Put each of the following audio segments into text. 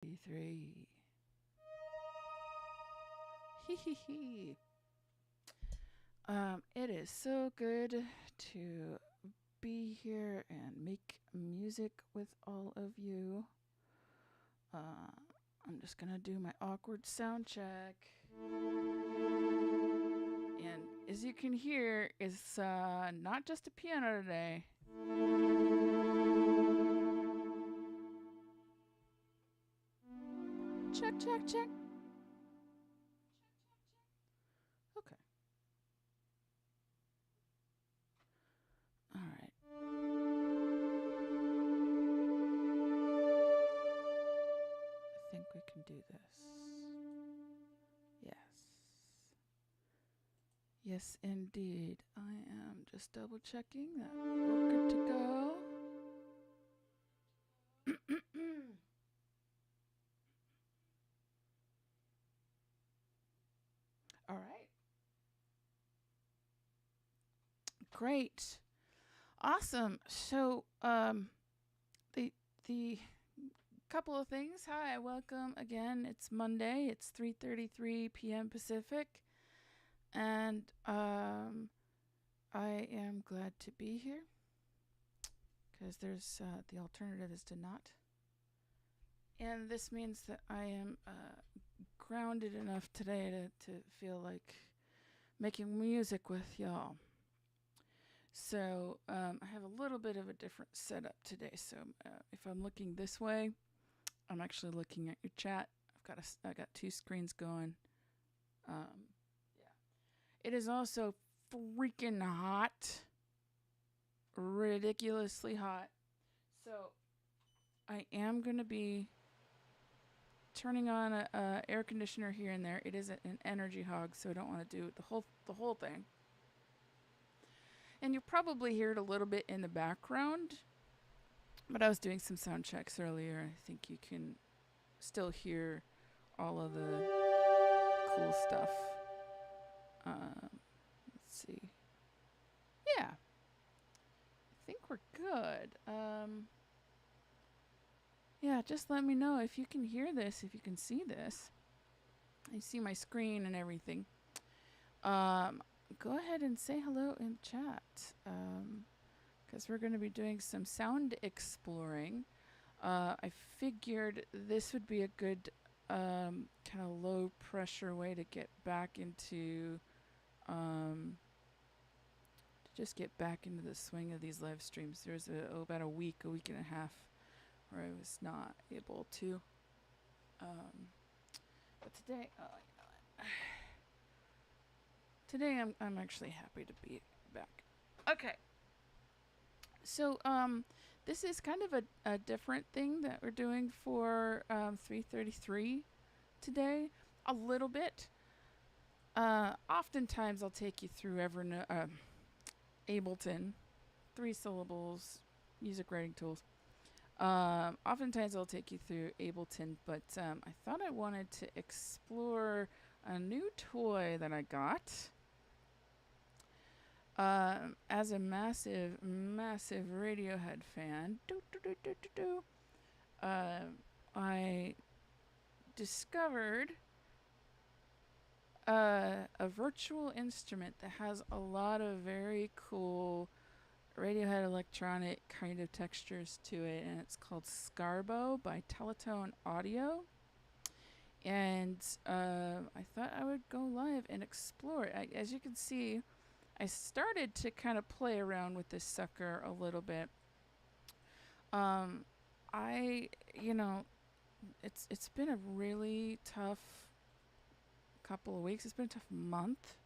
Three. Hee hee hee. It is so good to be here and make music with all of you. I'm just gonna do my awkward sound check. And as you can hear, it's not just a piano today. Check, check, check. Okay. All right. I think we can do this. Yes. Yes, indeed. I am just double checking that we're good to go. All right. Great. Awesome. So, the couple of things. Hi, welcome again. It's Monday. It's 3:33 p.m. Pacific, and I am glad to be here because there's the alternative is to not, and this means that I am grounded enough today to feel like making music with y'all. So I have a little bit of a different setup today. So if I'm looking this way, I'm actually looking at your chat. I got two screens going. Yeah. It is also freaking hot, ridiculously hot. So I am gonna be turning on a air conditioner here and there. It is an energy hog, so I don't want to do the whole thing. And you'll probably hear it a little bit in the background. But I was doing some sound checks earlier. I think you can still hear all of the cool stuff. Let's see. Yeah. I think we're good. Yeah, just let me know if you can hear this, if you can see this. I see my screen and everything. Go ahead and say hello in chat. Because we're going to be doing some sound exploring. I figured this would be a good kind of low pressure way to get back into to just get back into the swing of these live streams. There was about a week and a half where I was not able to. But today, today I'm actually happy to be back. Okay. So this is kind of a different thing that we're doing for 333 today, a little bit. Oftentimes I'll take you through Ableton, 3 syllables, music writing tools. Oftentimes I'll take you through Ableton, but I thought I wanted to explore a new toy that I got. As a massive Radiohead fan, I discovered a virtual instrument that has a lot of very cool Radiohead electronic kind of textures to it, and it's called Scarbo by Teletone Audio. And I thought I would go live and explore it. As you can see, I started to kind of play around with this sucker a little bit. It's been a really tough couple of weeks. It's been a tough month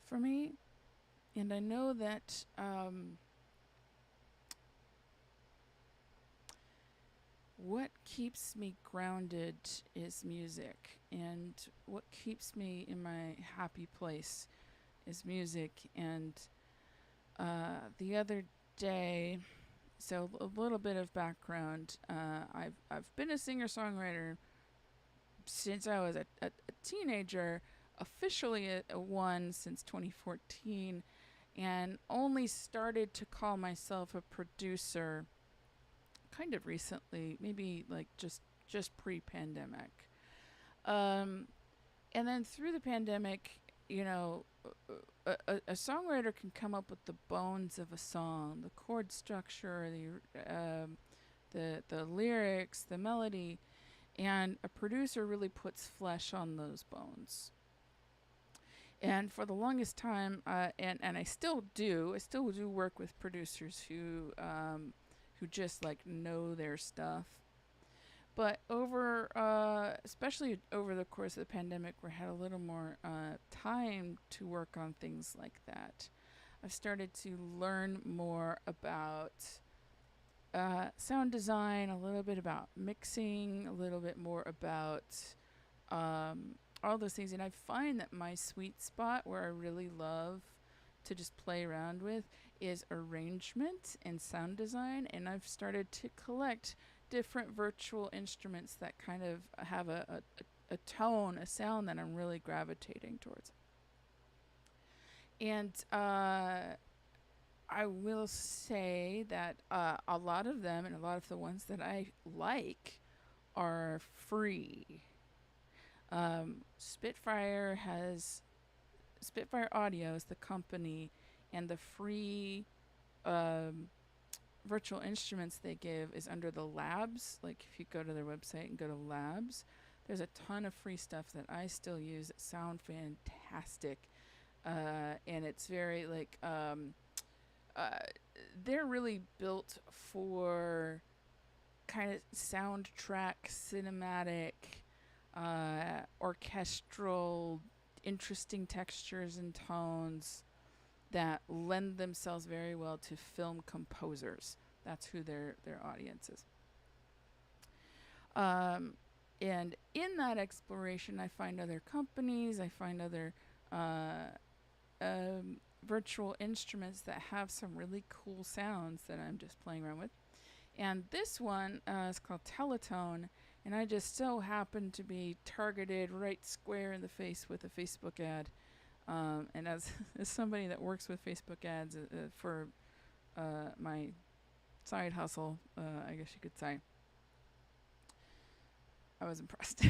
for me. And I know that what keeps me grounded is music. And what keeps me in my happy place is music. And the other day, so a little bit of background, I've been a singer-songwriter since I was a teenager, officially a one since 2014, and only started to call myself a producer kind of recently, maybe like just just pre-pandemic. Um, and then through the pandemic, you know, a songwriter can come up with the bones of a song, the chord structure, the lyrics, the melody, and a producer really puts flesh on those bones. And for the longest time, and I still do work with producers who just like know their stuff. But especially over the course of the pandemic, where I had a little more time to work on things like that, I've started to learn more about sound design, a little bit about mixing, a little bit more about all those things. And I find that my sweet spot, where I really love to just play around with, is arrangement and sound design. And I've started to collect different virtual instruments that kind of have a tone, a sound that I'm really gravitating towards. And I will say that a lot of them, and a lot of the ones that I like, are free. Spitfire Audio is the company, and the free um, virtual instruments they give is under the labs. Like if you go to their website and go to labs, there's a ton of free stuff that I still use that sound fantastic. And it's very like uh, they're really built for kind of soundtrack, cinematic, orchestral, interesting textures and tones that lend themselves very well to film composers. That's who their audience is. Um, and in that exploration, I find other companies, I find other uh, virtual instruments that have some really cool sounds that I'm just playing around with. And this one is called Teletone, and I just so happened to be targeted right square in the face with a Facebook ad. And as, as somebody that works with Facebook ads for my side hustle, I guess you could say, I was impressed.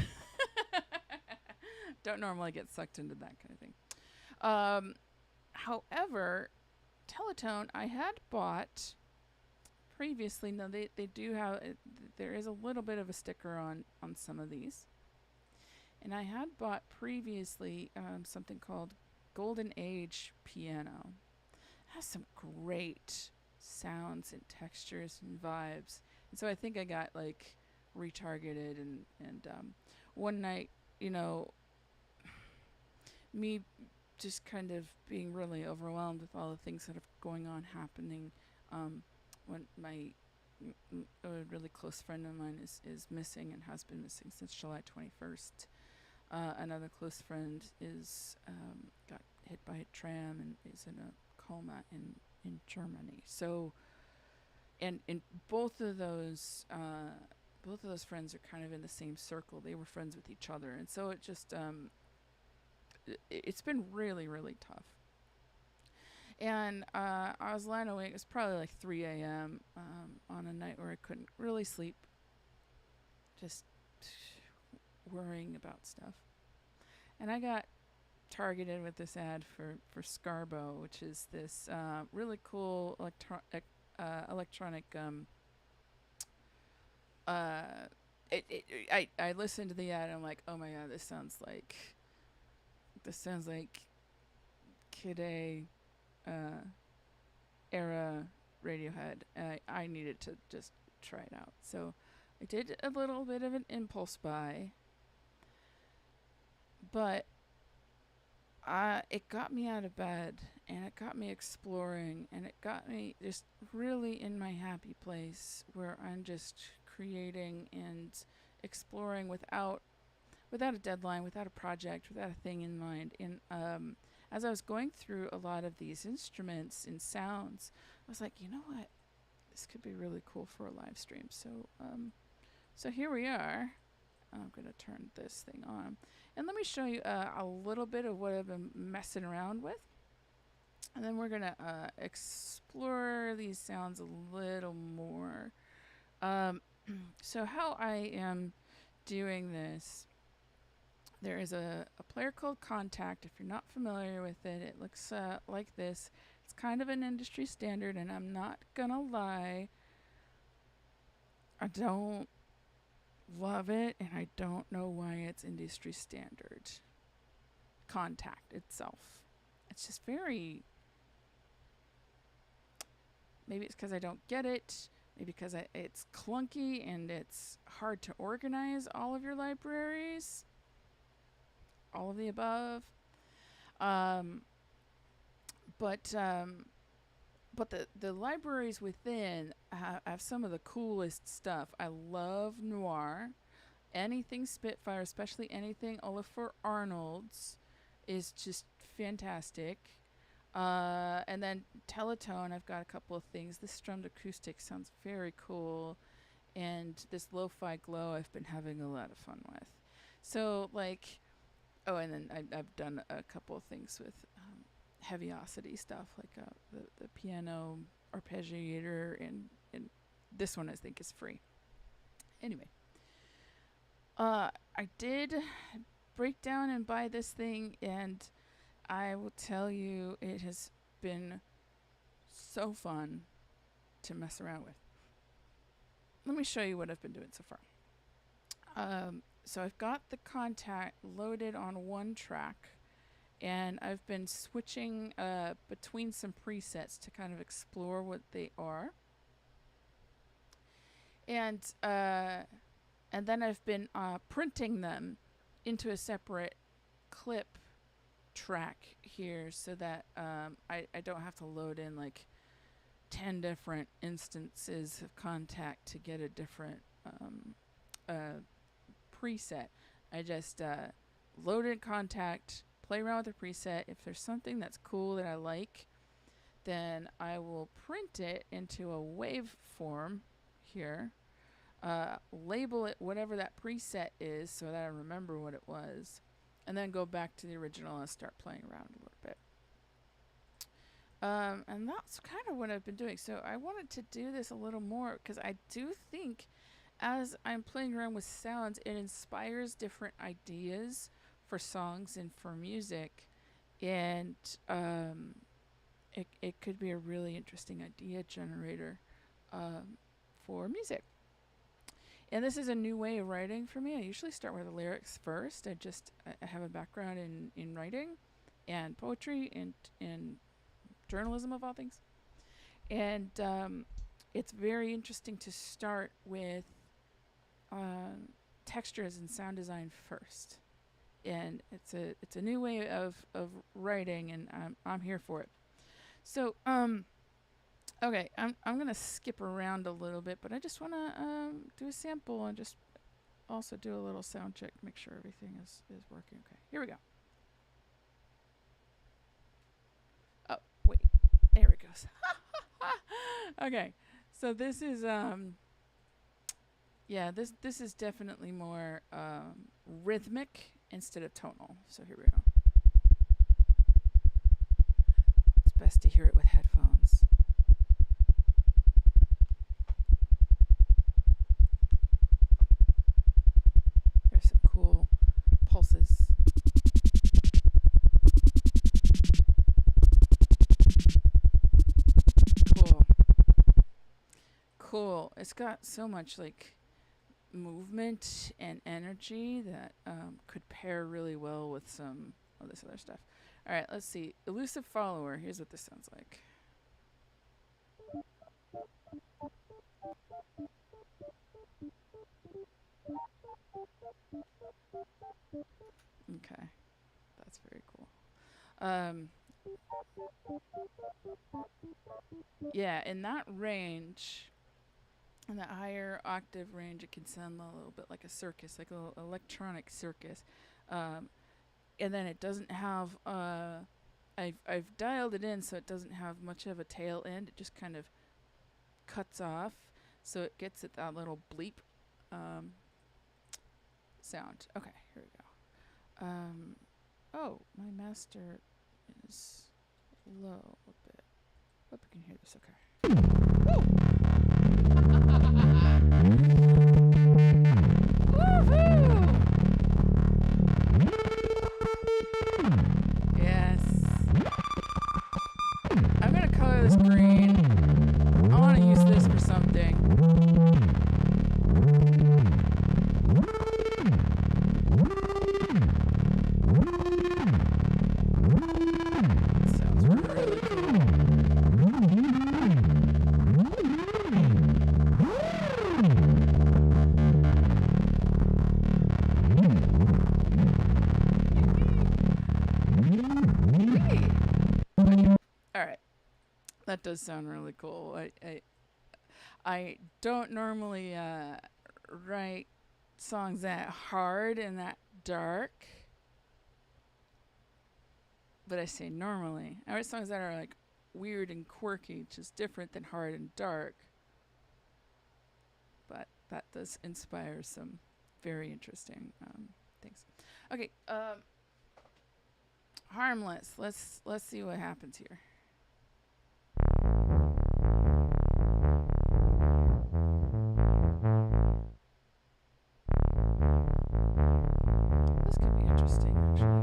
Don't normally get sucked into that kind of thing. However, Teletone I had bought previously. No, they do have there is a little bit of a sticker on some of these, and I had bought previously something called Golden Age Piano. It has some great sounds and textures and vibes, and so I think I got like retargeted. And one night, you know, me just kind of being really overwhelmed with all the things that are going on happening. When a really close friend of mine is missing and has been missing since July 21st. Another close friend is got hit by a tram and is in a coma in Germany. So, and both of those friends are kind of in the same circle. They were friends with each other, and so it just it's been really, really tough. And I was lying awake. It was probably like 3 a.m. On a night where I couldn't really sleep, just worrying about stuff. And I got targeted with this ad for Scarbo, which is this really cool electronic. I listened to the ad and I'm like, oh my god, this sounds like Kid A era Radiohead. I needed to just try it out. So I did a little bit of an impulse buy, but it got me out of bed and it got me exploring and it got me just really in my happy place where I'm just creating and exploring without a deadline, without a project, without a thing in mind. And as I was going through a lot of these instruments and sounds, I was like, you know what? This could be really cool for a live stream. So here we are. I'm going to turn this thing on. And let me show you a little bit of what I've been messing around with. And then we're going to explore these sounds a little more. So how I am doing this, there is a player called Contact. If you're not familiar with it, it looks like this. It's kind of an industry standard, and I'm not gonna lie, I don't love it, and I don't know why it's industry standard. Contact itself. It's just very. Maybe it's because I don't get it. Maybe because it's clunky and it's hard to organize all of your libraries. All of the above. Um, but the libraries within have some of the coolest stuff. I love noir. Anything Spitfire, especially anything Olafur Arnold's, is just fantastic. And then Teletone, I've got a couple of things. This strummed acoustic sounds very cool. And this lo-fi glow I've been having a lot of fun with. So, like, oh, and then I've done a couple of things with heaviosity stuff, like the piano arpeggiator, and this one I think is free. Anyway, I did break down and buy this thing, and I will tell you, it has been so fun to mess around with. Let me show you what I've been doing so far. So I've got the Contact loaded on one track, and I've been switching between some presets to kind of explore what they are. And then I've been printing them into a separate clip track here, so that I don't have to load in like 10 different instances of Contact to get a different preset. I just load in Contact, play around with the preset. If there's something that's cool that I like, then I will print it into a waveform here, label it whatever that preset is so that I remember what it was, and then go back to the original and start playing around a little bit. And that's kind of what I've been doing. So I wanted to do this a little more because I do think as I'm playing around with sounds, it inspires different ideas for songs and for music. And it could be a really interesting idea generator for music. And this is a new way of writing for me. I usually start with the lyrics first. I have a background in writing and poetry and journalism of all things. And it's very interesting to start with textures and sound design first. And it's a new way of writing, and I'm here for it. So okay, I'm gonna skip around a little bit, but I just wanna do a sample and just also do a little sound check, make sure everything is working. Okay, here we go. Oh wait, there it goes. Okay, so this is this is definitely more rhythmic instead of tonal. So here we go. It's best to hear it with headphones. There's some cool pulses. Cool. It's got so much like movement and energy that could pair really well with some of this other stuff. All right, let's see. Elusive Follower. Here's what this sounds like. Okay, that's very cool. Yeah, in that range, in that higher octave range, it can sound a little bit like a circus, like a little electronic circus. And then it doesn't have, I've dialed it in so it doesn't have much of a tail end. It just kind of cuts off, so it gets at that little bleep sound. Okay, here we go. Oh, my master is low a bit. Hope you can hear this okay. Woo! Woohoo! That does sound really cool. I don't normally write songs that hard and that dark, but I say normally. I write songs that are like weird and quirky, which is different than hard and dark. But that does inspire some very interesting things. Okay, harmless. Let's see what happens here. This could be interesting, actually.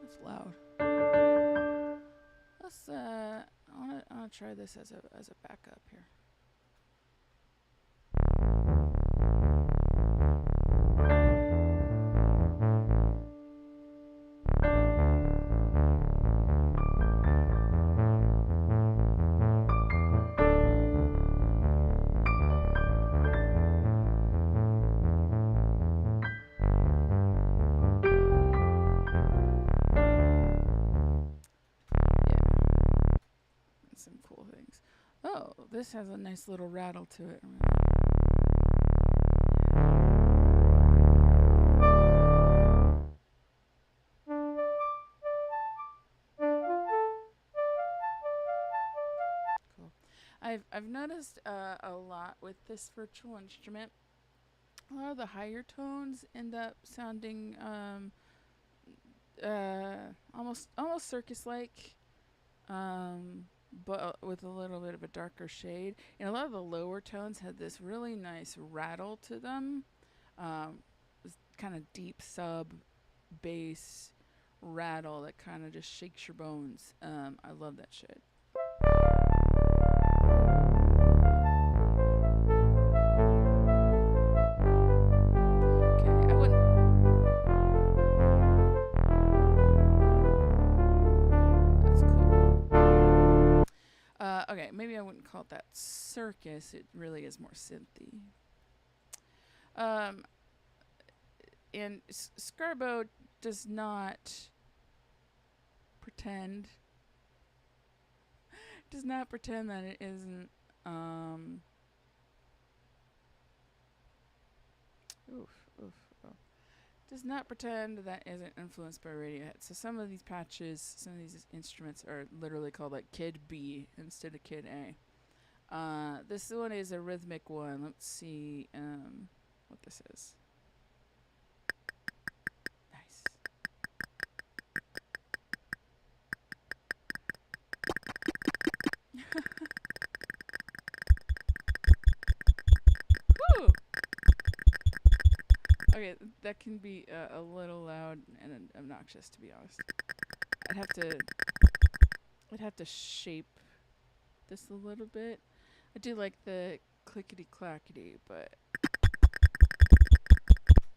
That's loud. Let's. I wanna try this as a backup here. Some cool things. Oh, this has a nice little rattle to it. Cool. I've noticed a lot with this virtual instrument. A lot of the higher tones end up sounding almost circus-like. But with a little bit of a darker shade. And a lot of the lower tones had this really nice rattle to them. This kind of deep sub bass rattle that kind of just shakes your bones. I love that shit. Okay, maybe I wouldn't call it that circus. It really is more synthy. And Scarbo does not pretend that it isn't does not pretend that isn't influenced by Radiohead. So some of these patches, some of these instruments are literally called like Kid B instead of Kid A. This one is a rhythmic one. Let's see what this is. Nice. Woo! Okay, that can be a little loud and obnoxious, to be honest. I'd have to shape this a little bit. I do like the clickety clackety, but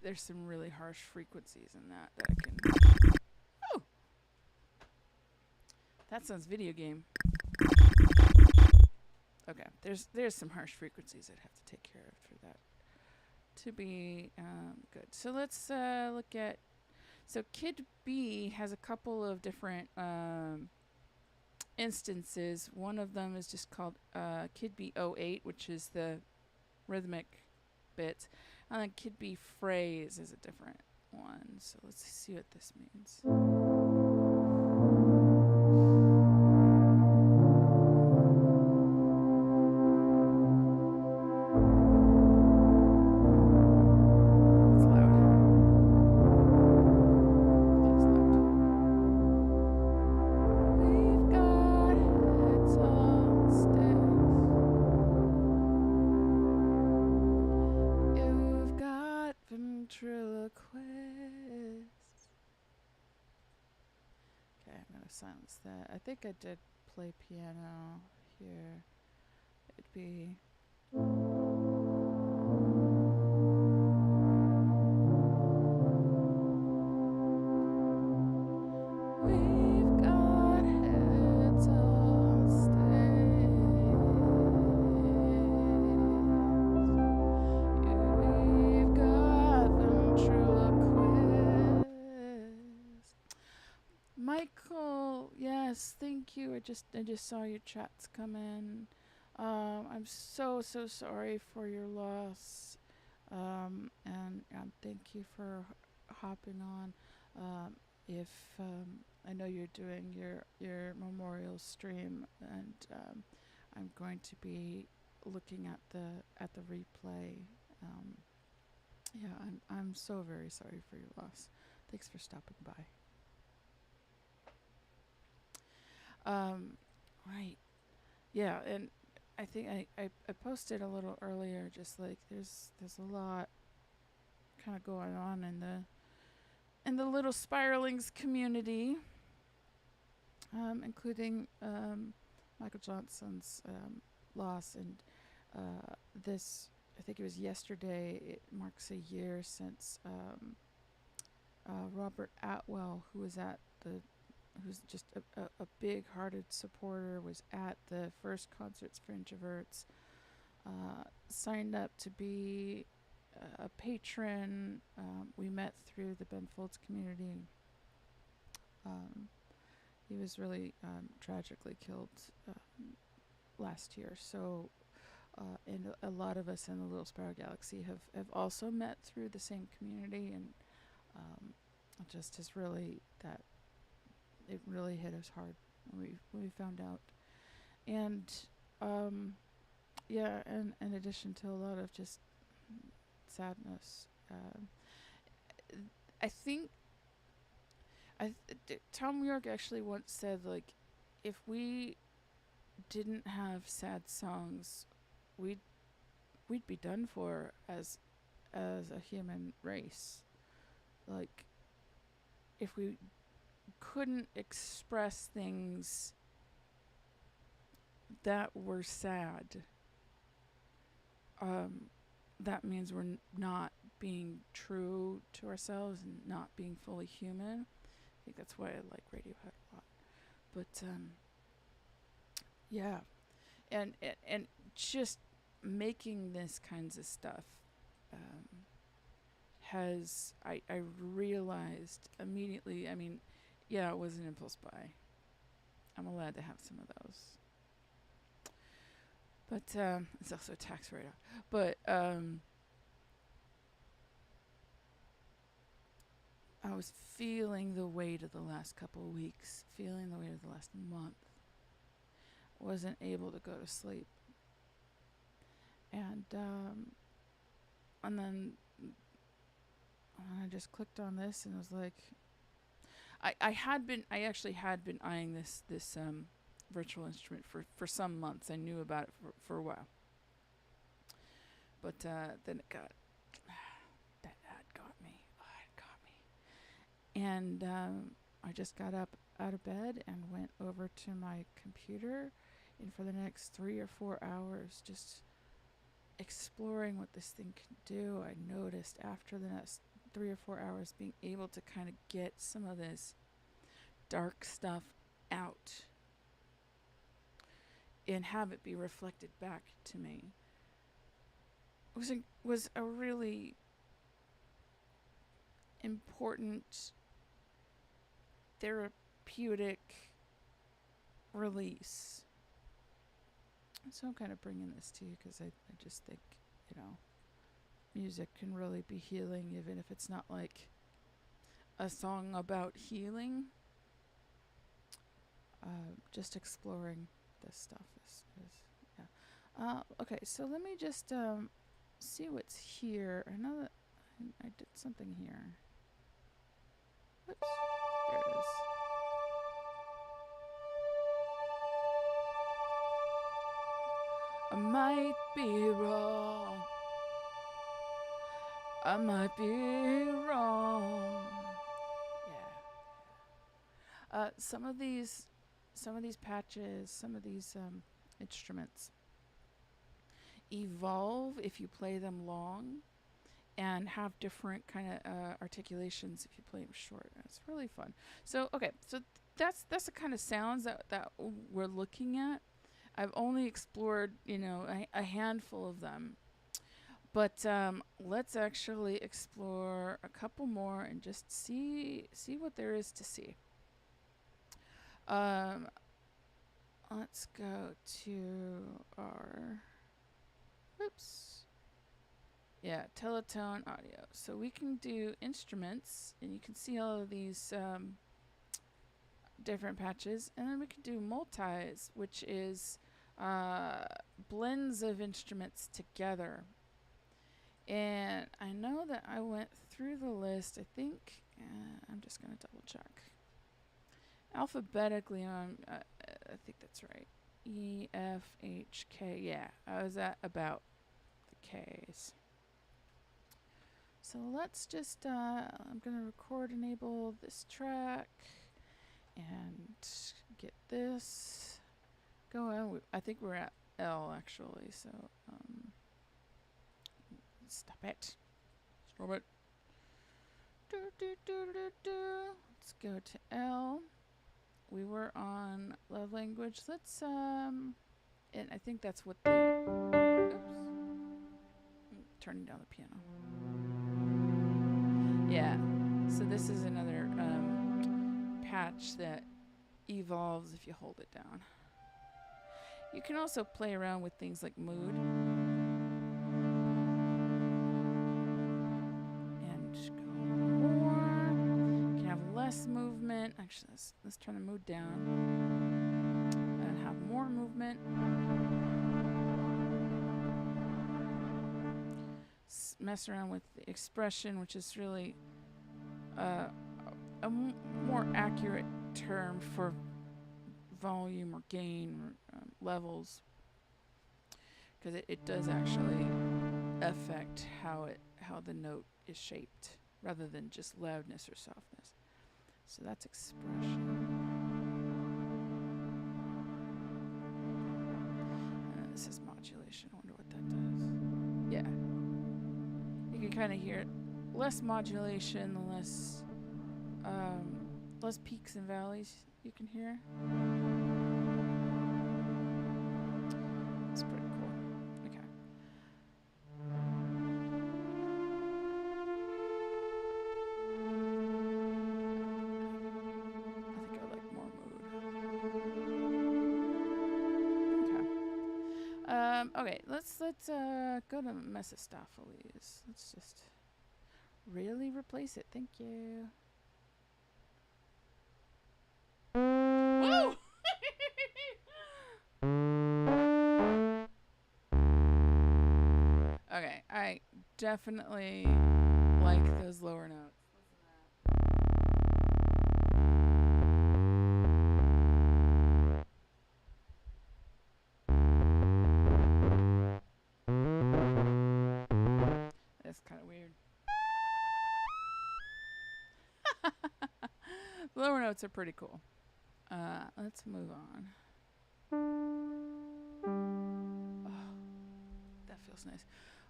there's some really harsh frequencies in that I can. Oh, that sounds video game. Okay, there's some harsh frequencies I'd have to take care of for that to be good. So let's look at. So Kid B has a couple of different instances. One of them is just called Kid B 08, which is the rhythmic bits, and then Kid B phrase is a different one. So let's see what this means. Silence that. I think I did play piano here. It'd be we've got heads on stage. Michael, yes, thank you. I just saw your chats come in. I'm so sorry for your loss. And thank you for hopping on. If I know you're doing your memorial stream, and I'm going to be looking at the replay. Um, yeah, I'm so very sorry for your loss. Thanks for stopping by. Right. Yeah, and I think I posted a little earlier, just like there's a lot kind of going on in the little spiralings community, including Michael Johnson's loss, and this, I think it was yesterday, it marks a year since Robert Atwell, who's just a big-hearted supporter, was at the first Concerts for Introverts, signed up to be a patron. We met through the Ben Folds community. He was really tragically killed last year. So, and a lot of us in the Little Spiral Galaxy have also met through the same community, and it just has really, that it really hit us hard when we found out. And yeah, and in addition to a lot of just sadness, I think Tom York actually once said, like, if we didn't have sad songs, we'd be done for as a human race. Like, if we couldn't express things that were sad, that means we're not being true to ourselves and not being fully human. I think that's why I like Radiohead a lot. But yeah, and just making this kinds of stuff has, I realized immediately. I mean, yeah, it was an impulse buy. I'm allowed to have some of those, but it's also a tax write-off. But I was feeling the weight of the last couple of weeks, feeling the weight of the last month. Wasn't able to go to sleep, and then I just clicked on this and was like, I actually had been eyeing this virtual instrument for some months. I knew about it for a while, but then it got that ad got me. Oh, it got me, and I just got up out of bed and went over to my computer, and for the next 3 or 4 hours, just exploring what this thing can do. I noticed after the next 3 or 4 hours being able to kind of get some of this dark stuff out and have it be reflected back to me was a really important therapeutic release. So I'm kind of bringing this to you because I just think, music can really be healing, even if it's not like a song about healing. Just exploring this stuff is yeah. Okay, so let me just see what's here. I know that I did something here. Oops, there it is. I might be wrong. I might be wrong. Yeah. Some of these patches, some of these instruments evolve if you play them long, and have different kind of articulations if you play them short. It's really fun. So okay, so that's the kind of sounds that we're looking at. I've only explored, a handful of them, but let's actually explore a couple more and just see what there is to see. Um, let's go to our, oops, yeah, Teletone audio. So we can do instruments, and you can see all of these different patches, and then we can do multis, which is blends of instruments together. And I know that I went through the list. I think I'm just gonna double check alphabetically. I think that's right. E, F, H, K. Yeah, I was at about the K's. So let's just. I'm gonna record, enable this track, and get this going. I think we're at L actually. So stop it. Stop it. Let's go to L. We were on love language. Let's and I think that's what the oops. Turning down the piano. Yeah. So this is another patch that evolves if you hold it down. You can also play around with things like mood. And go more. You can have less movement. Actually, let's turn the mood down. And have more movement. Mess around with the expression, which is really a more accurate term for volume or gain or levels, because it does actually affect how the note is shaped rather than just loudness or softness. So that's expression. This is modulation. I wonder what that does. Yeah. You can kind of hear it. Less modulation, less peaks and valleys you can hear. It's pretty cool. Okay. I think I like more mood. Okay. Okay. Let's go to Mephistopheles. Let's just really replace it. Thank you. Woo! Okay, I definitely like those lower notes. That's kind of weird. Lower notes are pretty cool. Let's move on. Oh, that feels nice.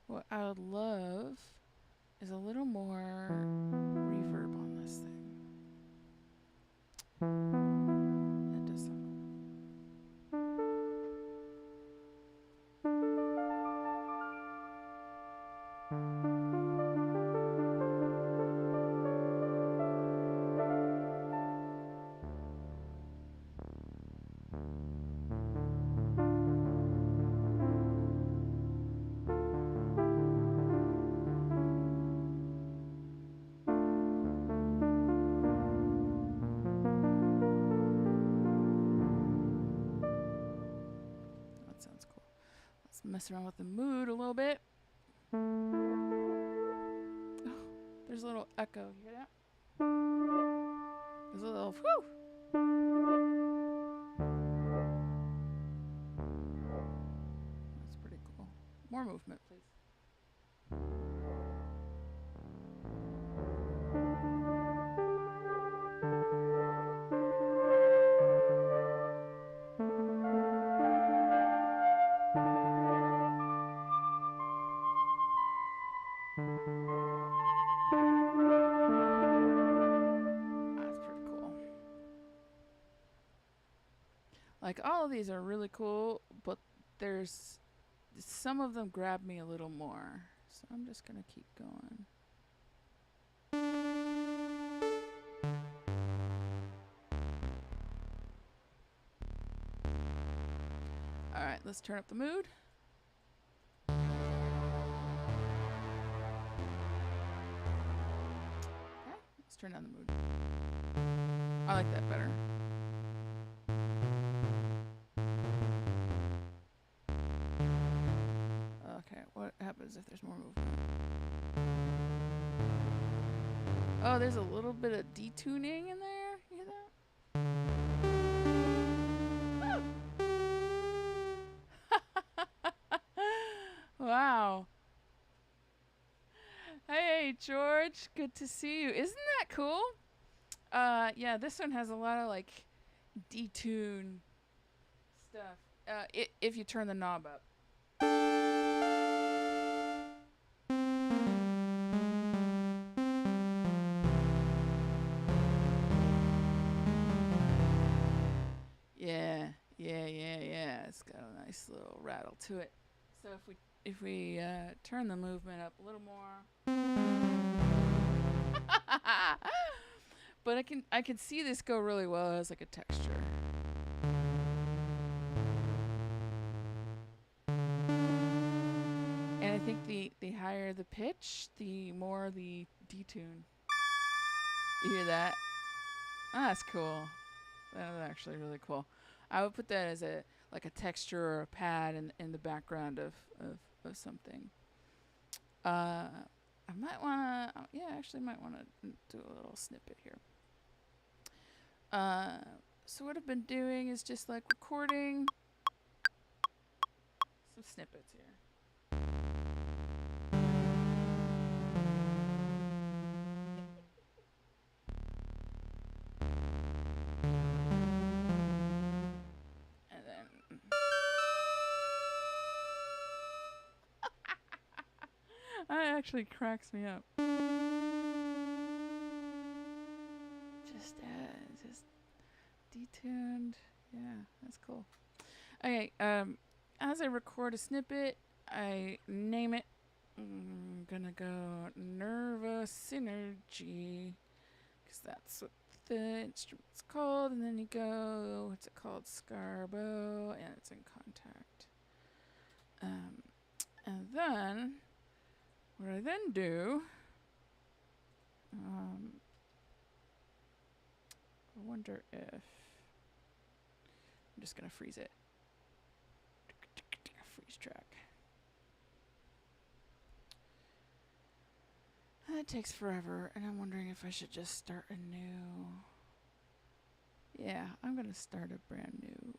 What I would love is a little more reverb on this thing. That does sound mess around with the mood a little bit. Oh, there's a little echo. You hear that? There's a little whew. That's pretty cool. More movement, please. Like, all of these are really cool, but there's some of them grab me a little more. So I'm just going to keep going. Alright, let's turn up the mood. Okay, let's turn down the mood. I like that better. Okay, what happens if there's more movement? Oh, there's a little bit of detuning in there. You hear that? Wow. Hey, George. Good to see you. Isn't that cool? Yeah, this one has a lot of like detune stuff. If you turn the knob up. Yeah. It's got a nice little rattle to it. So if we turn the movement up a little more, but I can see this go really well as like a texture. And I think the higher the pitch, the more the detune. You hear that? Oh, that's cool. That is actually really cool. I would put that as a like a texture or a pad in the background of something. I might wanna actually might wanna do a little snippet here. So what I've been doing is just like recording some snippets here. And then that actually cracks me up. Just detuned. Yeah, that's cool. Okay, as I record a snippet, I name it. I'm gonna go Nervous Synergy, because that's what the instrument's called. And then you go, what's it called? Scarbo, and it's in Contact. And then, what I then do, I wonder if, I'm just gonna freeze it. Freeze track. That takes forever, and I'm wondering if I should just start a new. Yeah, I'm gonna start a brand new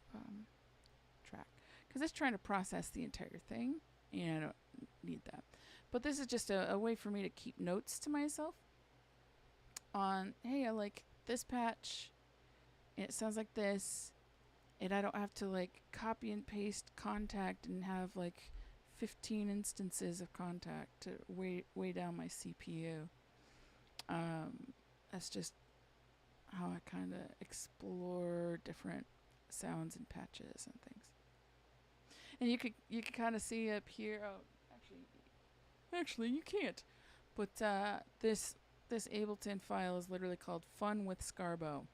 track, because it's trying to process the entire thing, and I don't need that. But this is just a way for me to keep notes to myself on, hey, I like this patch, and it sounds like this, and I don't have to like copy and paste Contact and have like 15 instances of Contact to weigh down my CPU. That's just how I kind of explore different sounds and patches and things. And you could kind of see up here. Oh, actually you can't. But this Ableton file is literally called Fun with Scarbo.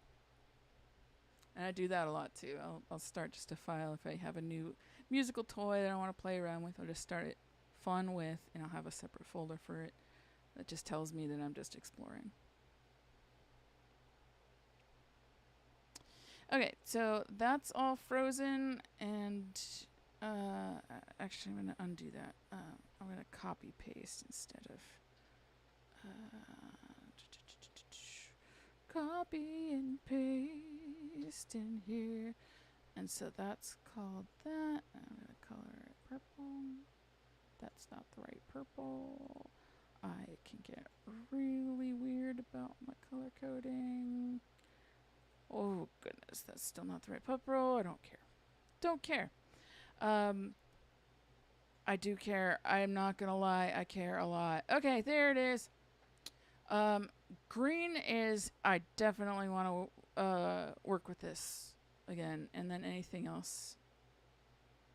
And I do that a lot too. I'll start just a file if I have a new musical toy that I want to play around with. I'll just start it Fun with, and I'll have a separate folder for it that just tells me that I'm just exploring. Okay, so that's all frozen, and actually I'm going to undo that. I'm going to copy paste instead of copy and paste in here. And so that's called that. I'm going to color it purple. That's not the right purple. I can get really weird about my color coding. Oh goodness, that's still not the right purple. I don't care. Don't care. I do care. I'm not gonna lie. I care a lot. Okay, there it is. Green is, I definitely want to work with this again, and then anything else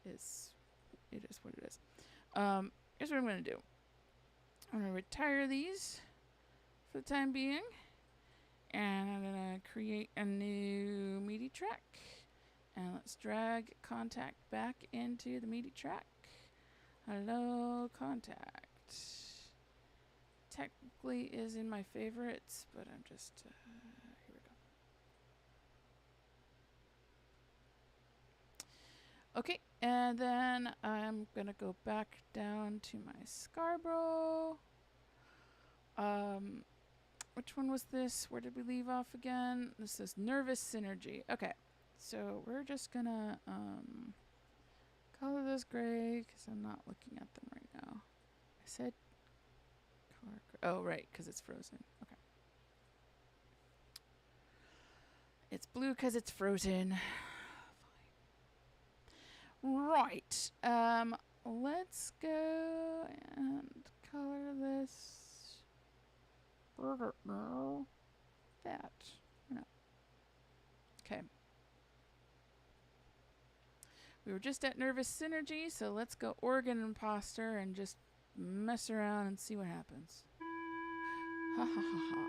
is what it is. Here's what I'm gonna do. I'm gonna retire these for the time being, and I'm gonna create a new MIDI track, And let's drag contact back into the MIDI track. Hello, contact. Technically is in my favorites, but I'm just, here we go. Okay, and then I'm gonna go back down to my Scarborough. Which one was this? Where did we leave off again? This is Nervous Synergy. Okay, so we're just gonna color this gray because I'm not looking at them right now. I said color gray. Oh, right, because it's frozen. Okay. It's blue because it's frozen. Right. Let's go and color this. No. That. No. Okay. We were just at Nervous Synergy, so let's go Organ Imposter and just mess around and see what happens. Ha ha ha ha.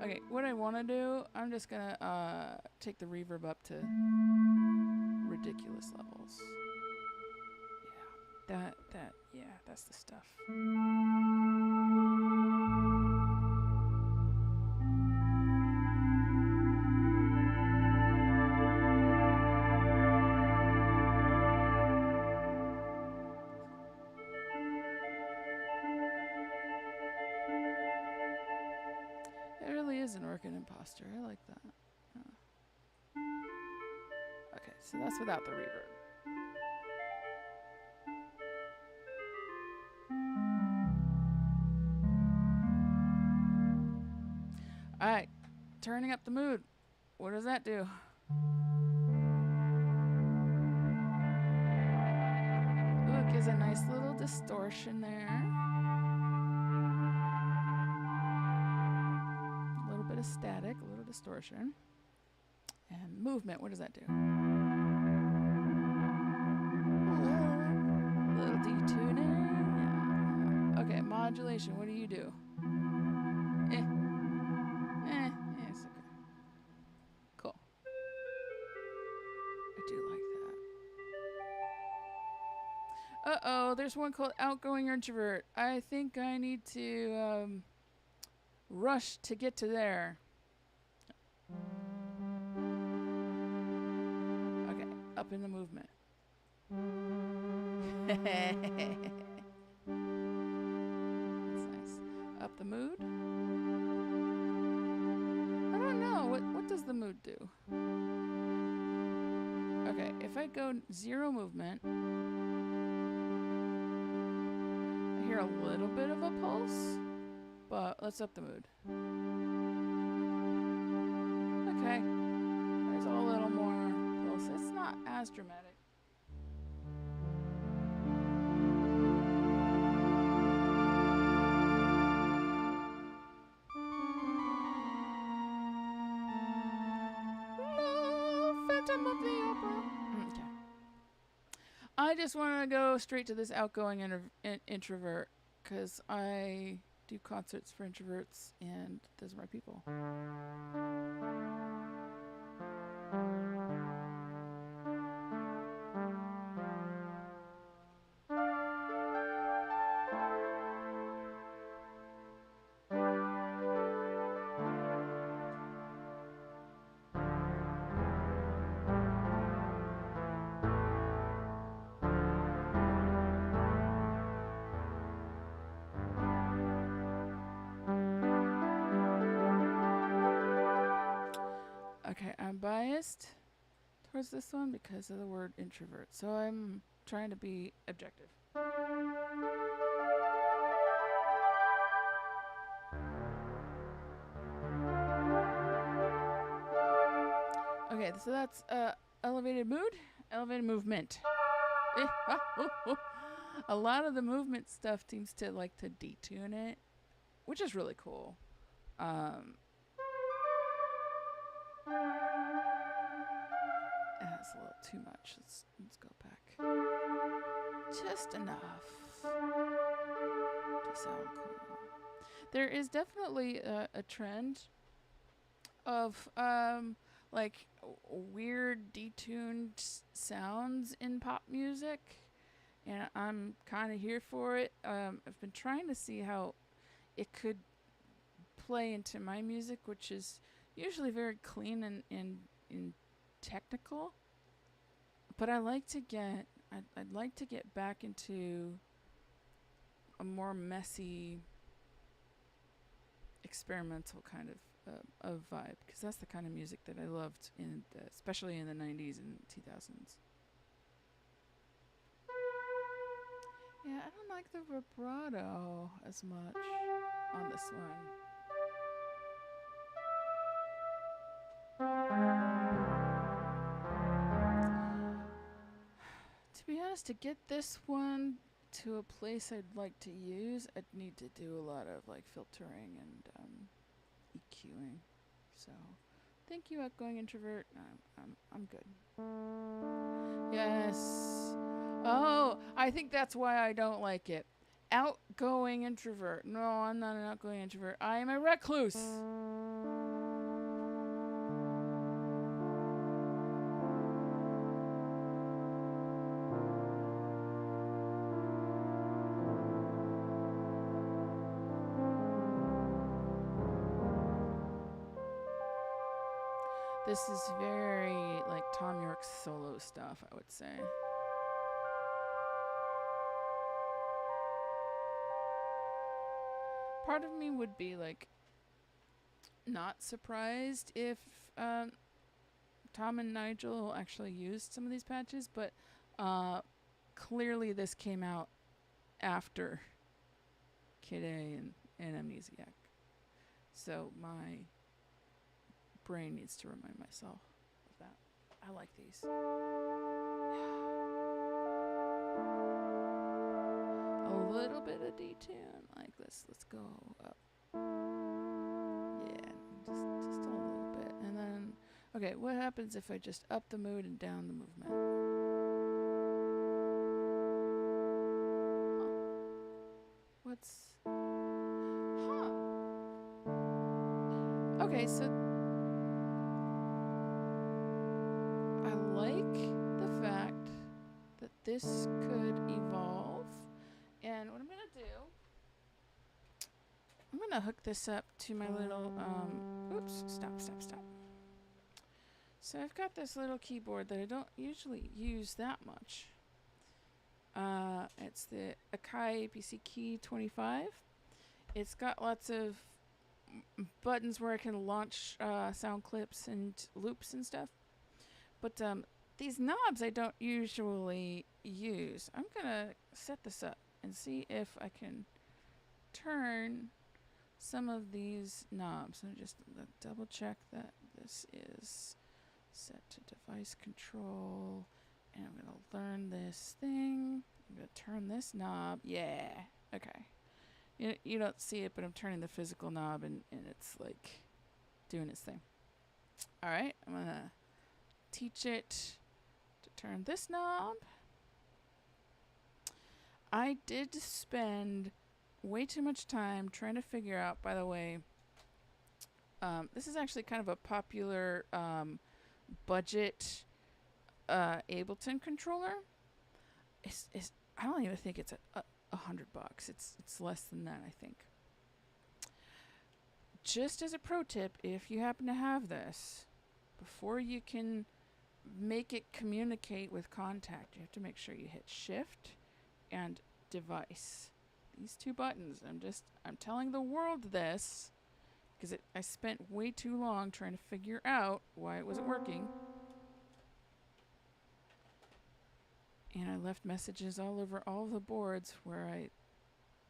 Okay, what I want to do, I'm just gonna take the reverb up to ridiculous levels. Yeah, that's the stuff. It really is an organ imposter. I like that. Okay, so that's without the reverb. Alright, turning up the mood. What does that do? Ooh, it gives a nice little distortion there. A little bit of static, a little distortion. And movement, what does that do? A little detuning. Yeah. Okay, modulation, what do you do? It's okay. Cool. I do like that. Uh-oh, there's one called Outgoing Introvert. I think I need to rush to get to there. Okay, up in the movement. That's nice. Up the mood. I don't know. What does the mood do? Okay, if I go 0 movement, I hear a little bit of a pulse, but let's up the mood. Okay, there's a little more pulse. It's not as dramatic. Phantom of the Opera. Okay. I just want to go straight to this outgoing introvert because I do concerts for introverts and those are my people. Okay, I'm biased towards this one because of the word introvert, so I'm trying to be objective. Okay, so that's elevated mood, elevated movement. A lot of the movement stuff seems to like to detune it, which is really cool. That's a little too much. Let's go back. Just enough to sound cool. There is definitely a trend of like weird detuned sounds in pop music, and I'm kind of here for it. I've been trying to see how it could play into my music, which is usually very clean and technical. But I'd like to get back into a more messy, experimental kind of vibe, because that's the kind of music that I loved especially in the 90s and 2000s. Yeah, I don't like the vibrato as much on this one. To be honest, to get this one to a place I'd like to use, I'd need to do a lot of like filtering and EQing. So, thank you, outgoing introvert. I'm good. Yes. Oh, I think that's why I don't like it. Outgoing introvert. No, I'm not an outgoing introvert. I am a recluse. This is very like Tom York's solo stuff, I would say. Part of me would be like not surprised if Tom and Nigel actually used some of these patches, but clearly this came out after Kid A and Amnesiac. So my brain needs to remind myself of that. I like these. A little bit of detune, like let's go up. Yeah, just a little bit, and then okay. What happens if I just up the mood and down the movement? What's okay? So I like the fact that this could evolve, and what I'm gonna do, I'm gonna hook this up to my little oops, stop. So I've got this little keyboard that I don't usually use that much. It's the Akai APC Key 25. It's got lots of buttons where I can launch sound clips and loops and stuff. But these knobs I don't usually use. I'm gonna set this up and see if I can turn some of these knobs. So just double check that this is set to device control. And I'm going to learn this thing. I'm going to turn this knob. Yeah. Okay. You don't see it, but I'm turning the physical knob and it's like doing its thing. All right. I'm going to teach it to turn this knob. I did spend way too much time trying to figure out, by the way, this is actually kind of a popular budget Ableton controller. I don't even think it's $100. It's less than that, I think. Just as a pro tip, if you happen to have this, before you can make it communicate with contact, you have to make sure you hit Shift and Device. These two buttons. I'm telling the world this because I spent way too long trying to figure out why it wasn't working. And I left messages all over all the boards where I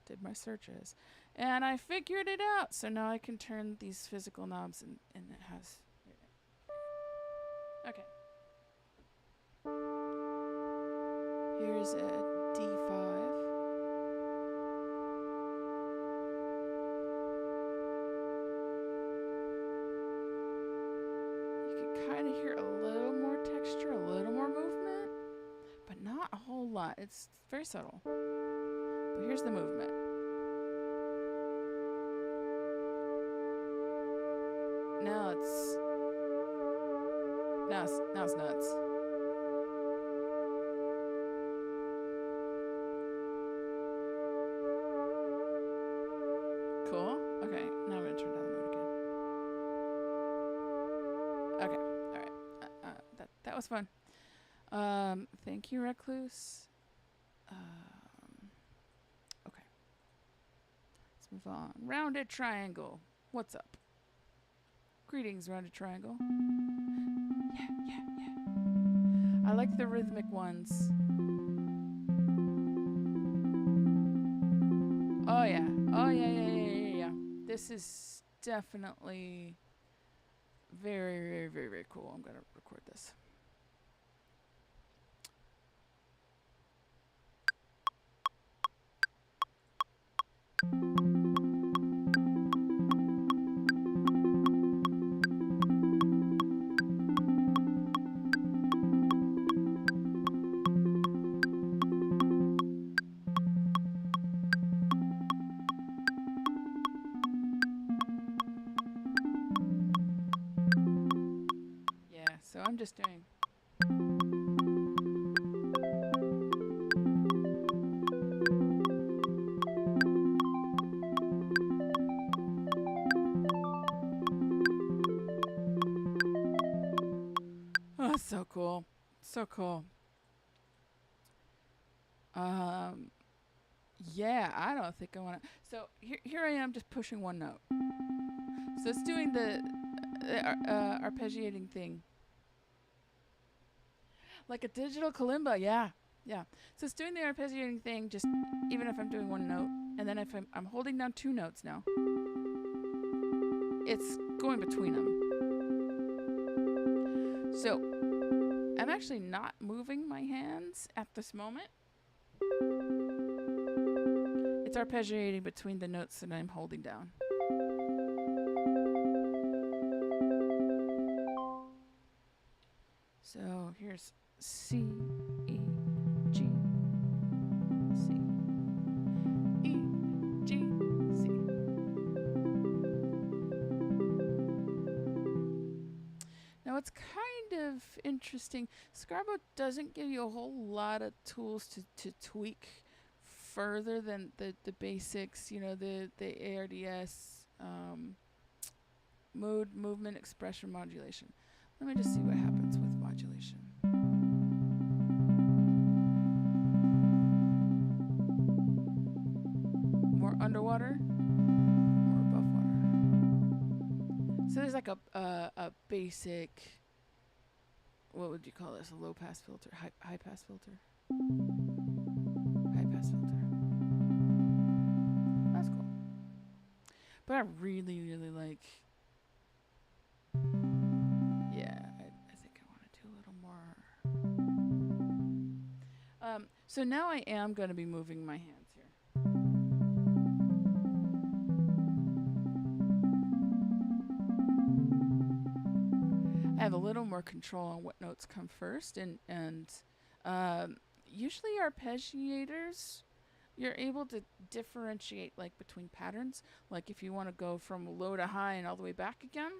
did my searches. And I figured it out. So now I can turn these physical knobs and it has... Okay. Here's a D5. You can kind of hear a little more texture, a little more movement, but not a whole lot. It's very subtle. But here's the movement. Now now it's nuts. Cool. Okay, now I'm gonna turn down the mode again. Okay, all right. That was fun. Thank you, Recluse. Okay, let's move on. Rounded Triangle. What's up? Greetings, Rounded Triangle. Yeah. I like the rhythmic ones. Oh yeah. This is definitely very cool. I'm gonna record this. Yeah, so I'm just doing. Oh, so cool. So cool. Yeah, I don't think I want to. So here I am just pushing one note. So it's doing the arpeggiating thing. Like a digital kalimba, yeah. So it's doing the arpeggiating thing just even if I'm doing one note. And then if I'm holding down two notes now, it's going between them. So I'm actually not moving my hands at this moment. It's arpeggiating between the notes that I'm holding down. So here's C, E, G, C, E, G, C. Now it's kind of interesting. Scrabo doesn't give you a whole lot of tools to tweak further than the basics, the ARDS, mode, movement, expression, modulation. Let me just see what happens with modulation. More underwater, more above water. So there's like a basic, what would you call this? A low pass filter, high pass filter. High pass filter. That's cool. But I really like. Yeah, I think I want to do a little more. So now I am going to be moving my hands here. I have a little more control on what notes come first, and usually arpeggiators, you're able to differentiate like between patterns. Like if you want to go from low to high and all the way back again,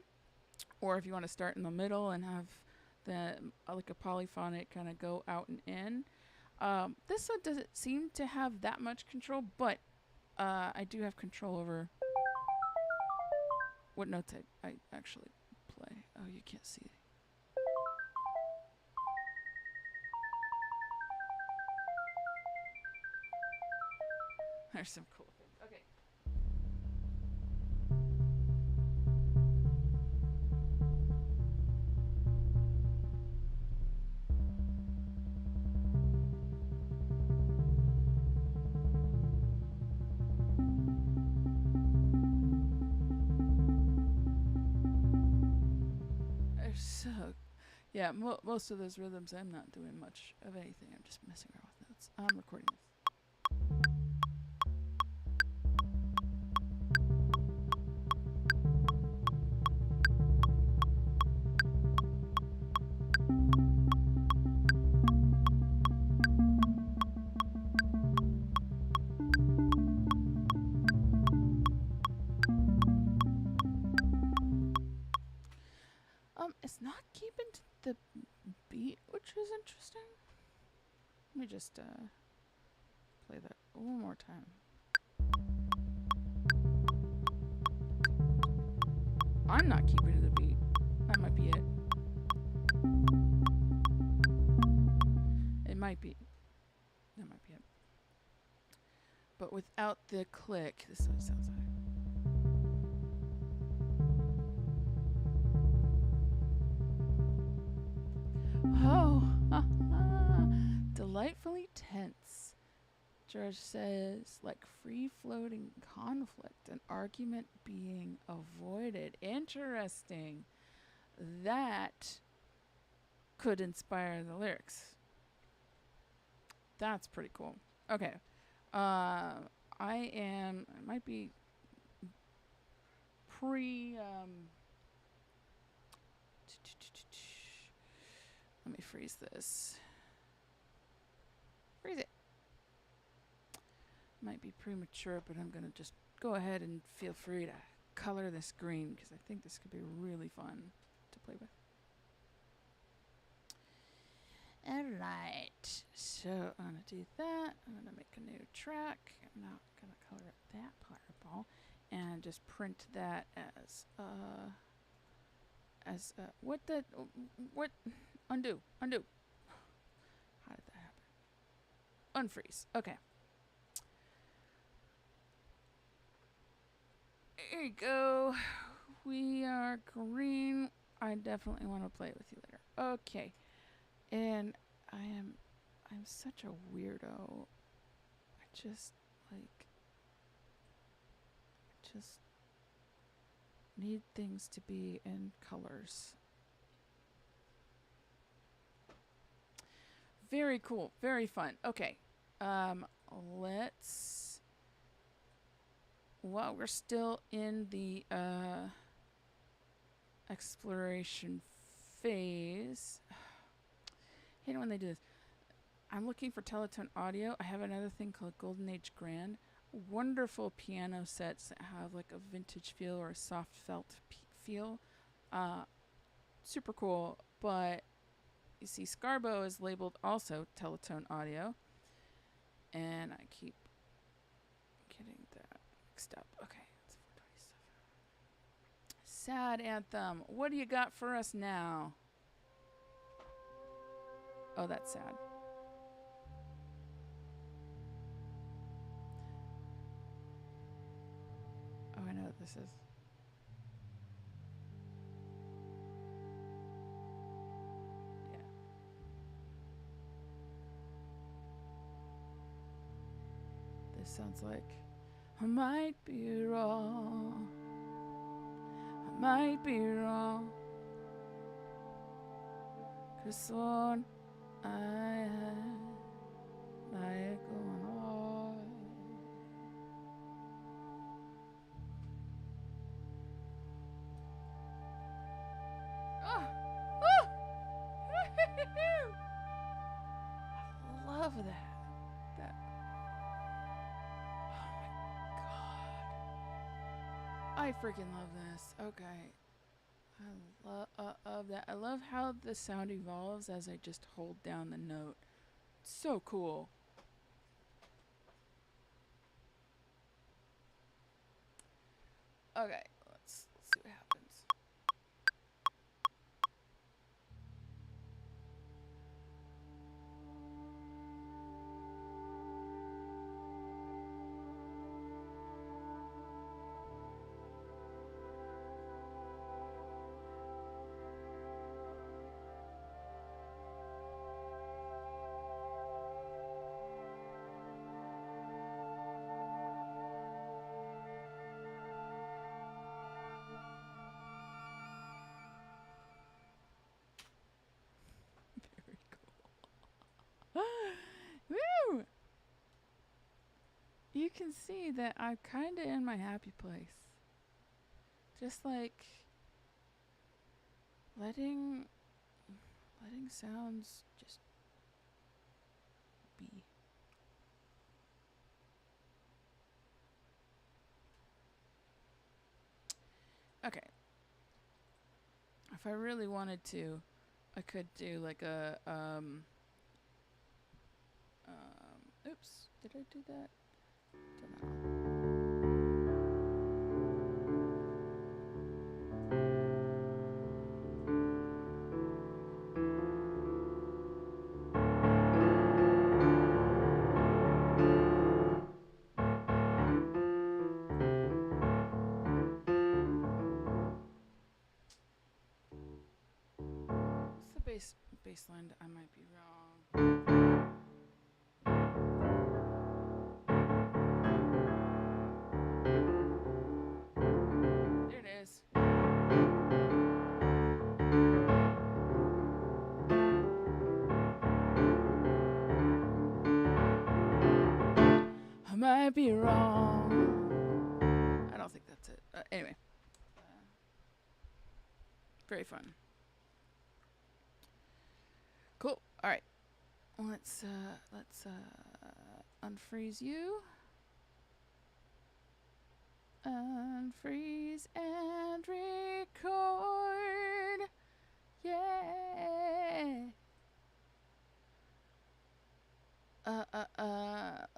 or if you want to start in the middle and have the like a polyphonic kind of go out and in. This one doesn't seem to have that much control, but I do have control over what notes I actually play. Oh, you can't see it. There's some cool things. Okay. So, yeah, most of those rhythms, I'm not doing much of anything. I'm just messing around with notes. I'm recording this. It's not keeping the beat, which is interesting. Let me just play that one more time. I'm not keeping to the beat. That might be it. It might be. That might be it. But without the click, this is what it sounds like. Oh, delightfully tense. George says, like free-floating conflict, an argument being avoided. Interesting. That could inspire the lyrics. That's pretty cool. Okay. I might be let me freeze this. Freeze it. Might be premature, but I'm going to just go ahead and feel free to color this green because I think this could be really fun to play with. Alright, so I'm going to do that. I'm going to make a new track. I'm not going to color that purple and just print that as what undo. How did that happen? Unfreeze. Okay. There you go. We are green. I definitely want to play with you later. Okay. And I'm such a weirdo. I just need things to be in colors. Very cool. Very fun. Okay. Let's, while we're still in the exploration phase, I hate it when they do this. I'm looking for Teletone audio. I have another thing called Golden Age Grand. Wonderful piano sets that have like a vintage feel or a soft felt feel. Super cool. But you see, Scarbo is labeled also Teletone audio. And I keep getting that mixed up. Okay, it's 427. Sad Anthem. What do you got for us now? Oh, that's sad. Oh, I know what this is. Yeah. This sounds like I might be wrong. I might be wrong. 'Cause one I had like going on. Oh, oh. I love that. That. Oh my god. I freaking love this. Okay. I love that. I love how the sound evolves as I just hold down the note. So cool. Okay, let's see what happens. Very cool. Woo! You can see that I'm kind of in my happy place. Just like letting sounds just be. Okay. If I really wanted to, I could do like a oops, did I do that? Don't know. What's the bass line? I might be wrong. There it is. I might be wrong. I don't think that's it. Anyway, very fun. Cool. All right. Let's unfreeze you. Unfreeze and record. Yeah.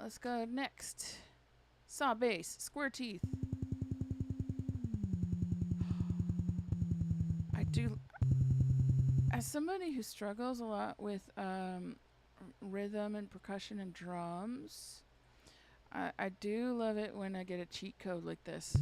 Let's go next. Saw bass, square teeth. I do. As somebody who struggles a lot with rhythm and percussion and drums, I do love it when I get a cheat code like this.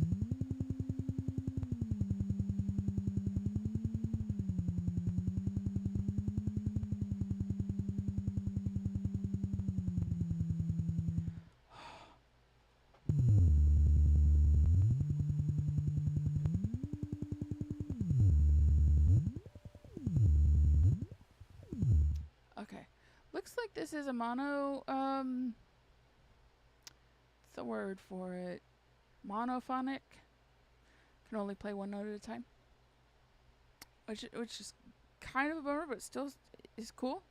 Okay. Looks like this is a mono, what's the word for it? Monophonic. Can only play one note at a time. Which is kind of a bummer, but still is cool.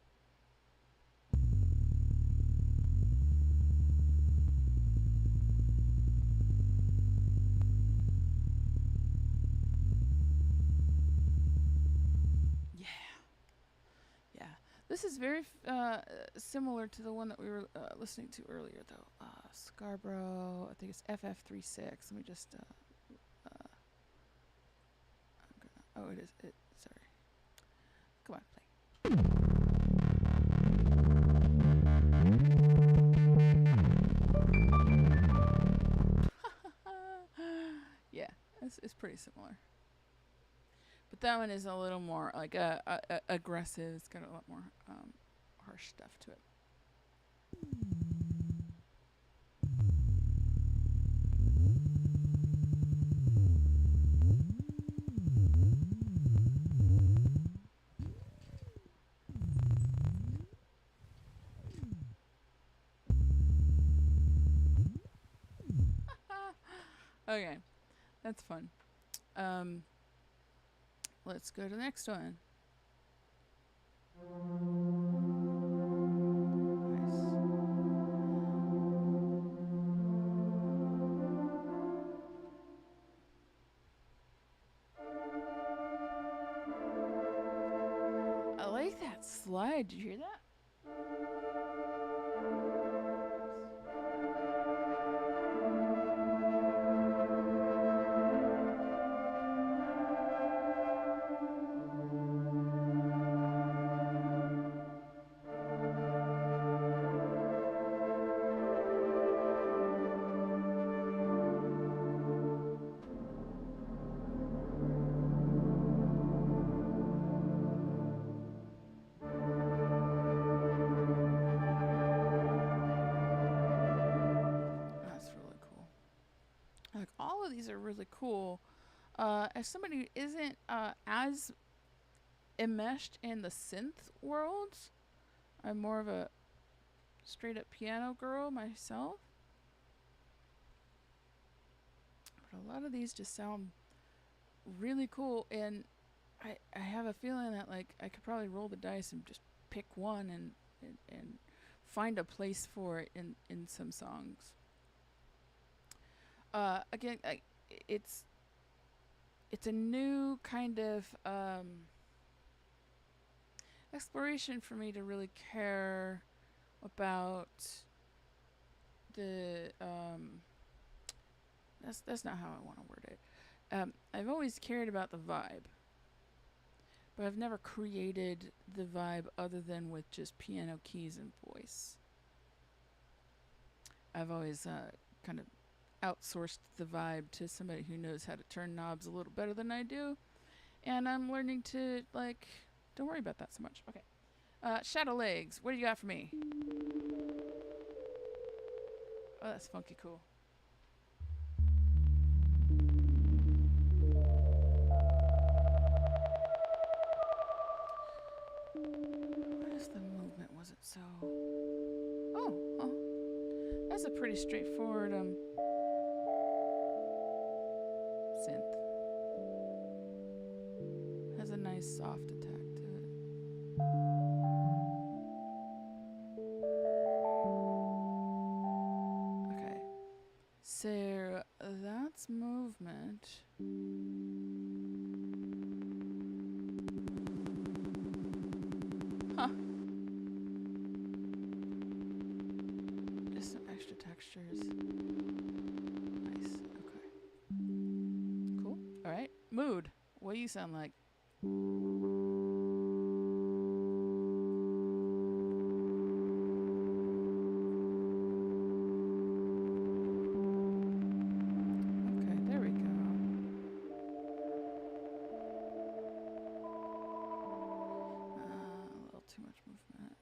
This is very similar to the one that we were listening to earlier, though. Scarborough, I think it's FF36. Let me just. Oh, it is. Sorry. Come on, play. Yeah, it's pretty similar. But that one is a little more like aggressive. It's got a lot more harsh stuff to it. Okay, that's fun. Let's go to the next one. I like that slide. Did you hear that? All of these are really cool. As somebody who isn't as enmeshed in the synth world, I'm more of a straight up piano girl myself. But a lot of these just sound really cool, and I have a feeling that like I could probably roll the dice and just pick one and find a place for it in some songs. Again, it's a new kind of exploration for me to really care about the that's not how I want to word it. I've always cared about the vibe, but I've never created the vibe other than with just piano keys and voice. I've always kind of outsourced the vibe to somebody who knows how to turn knobs a little better than I do, and I'm learning to like don't worry about that so much. Okay, Shadow Legs, what do you got for me? Oh, that's funky cool. What is the movement? Was it so? Oh, that's a pretty straightforward synth. Has a nice soft attack to it. Okay, so that's movement. Huh. Just some extra textures. Nice. Okay. Cool. All right. Mood. What do you sound like? Okay, there we go. A little too much movement.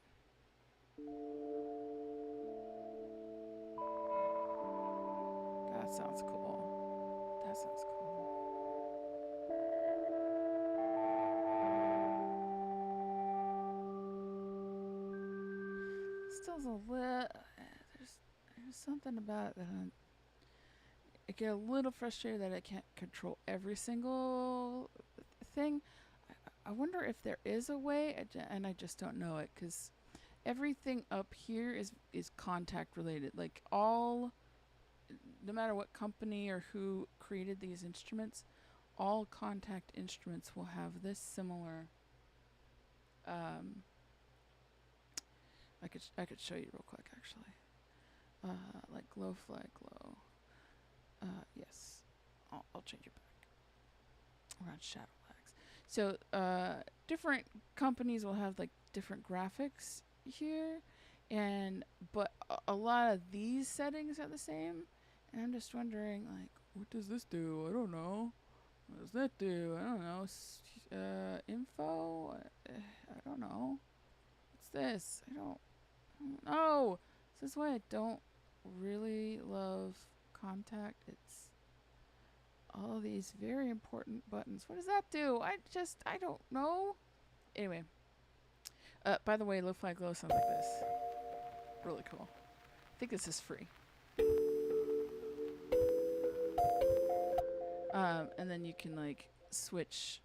That sounds cool. That sounds cool. Still's a little. There's something about it that I get a little frustrated that I can't control every single thing. I wonder if there is a way, and I just don't know it, because everything up here is contact related. Like all, no matter what company or who created these instruments, all contact instruments will have this similar. I could show you real quick actually. Like low flag low. Yes, I'll change it back. We're on shadow lags. So different companies will have like different graphics here, but a lot of these settings are the same. And I'm just wondering, like, what does this do? I don't know. What does that do? I don't know. Info? I don't know. What's this? I don't know. This is why I don't really love contact. It's all of these very important buttons. What does that do? I don't know. Anyway. By the way, low flag low sounds like this. Really cool. I think this is free. And then you can like switch.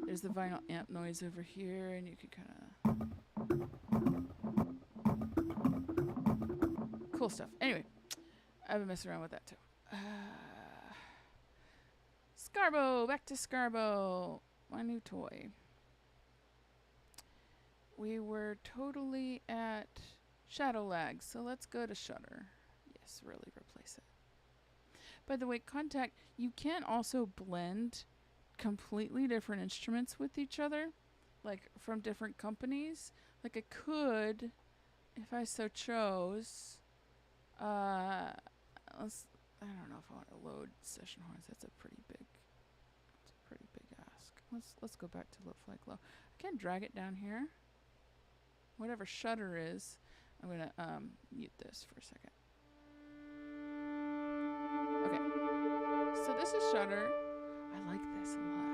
There's the vinyl amp noise over here, and you can kind of cool stuff. Anyway, I've been messing around with that too. Scarbo, back to Scarbo, my new toy. We were totally at shadow lag, so let's go to shutter. Yes, really replace it. By the way, contact, you can also blend completely different instruments with each other, like from different companies. Like I could, if I so chose, I don't know if I want to load session horns. That's a pretty big ask. Let's go back to low flag low. I can drag it down here. Whatever shutter is, I'm gonna mute this for a second. Okay, so this is shutter. I like this a lot.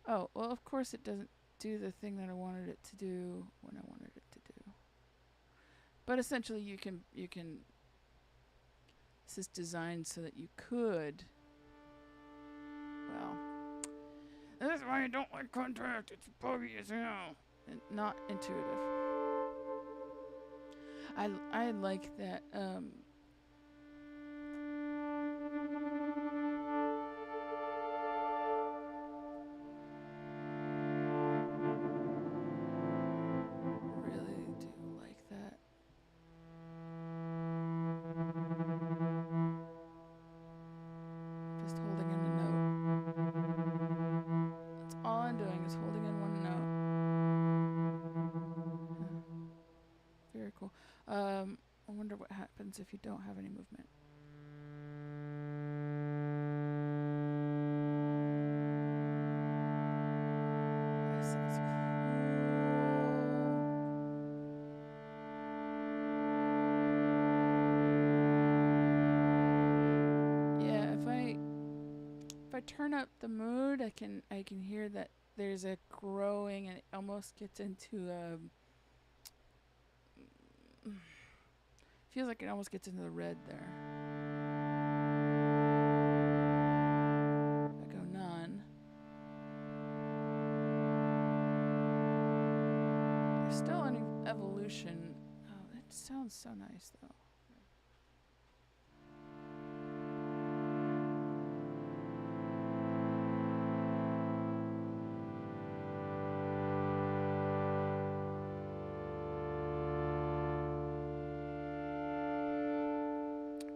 Oh, well, of course it doesn't do the thing that I wanted it to do when I wanted it to do. But essentially you can this is designed so that you could, well, this is why I don't like contact. It's buggy as hell. And not intuitive. I like that. Really do like that. Just holding in a note. That's all I'm doing is holding in one note. Very cool. I wonder what happens if you don't have any movement. That sounds cool. Yeah, if I turn up the mood, I can hear that there's a growing, and it almost gets into feels like it almost gets into the red there. I go none. There's still an evolution. Oh, it sounds so nice though.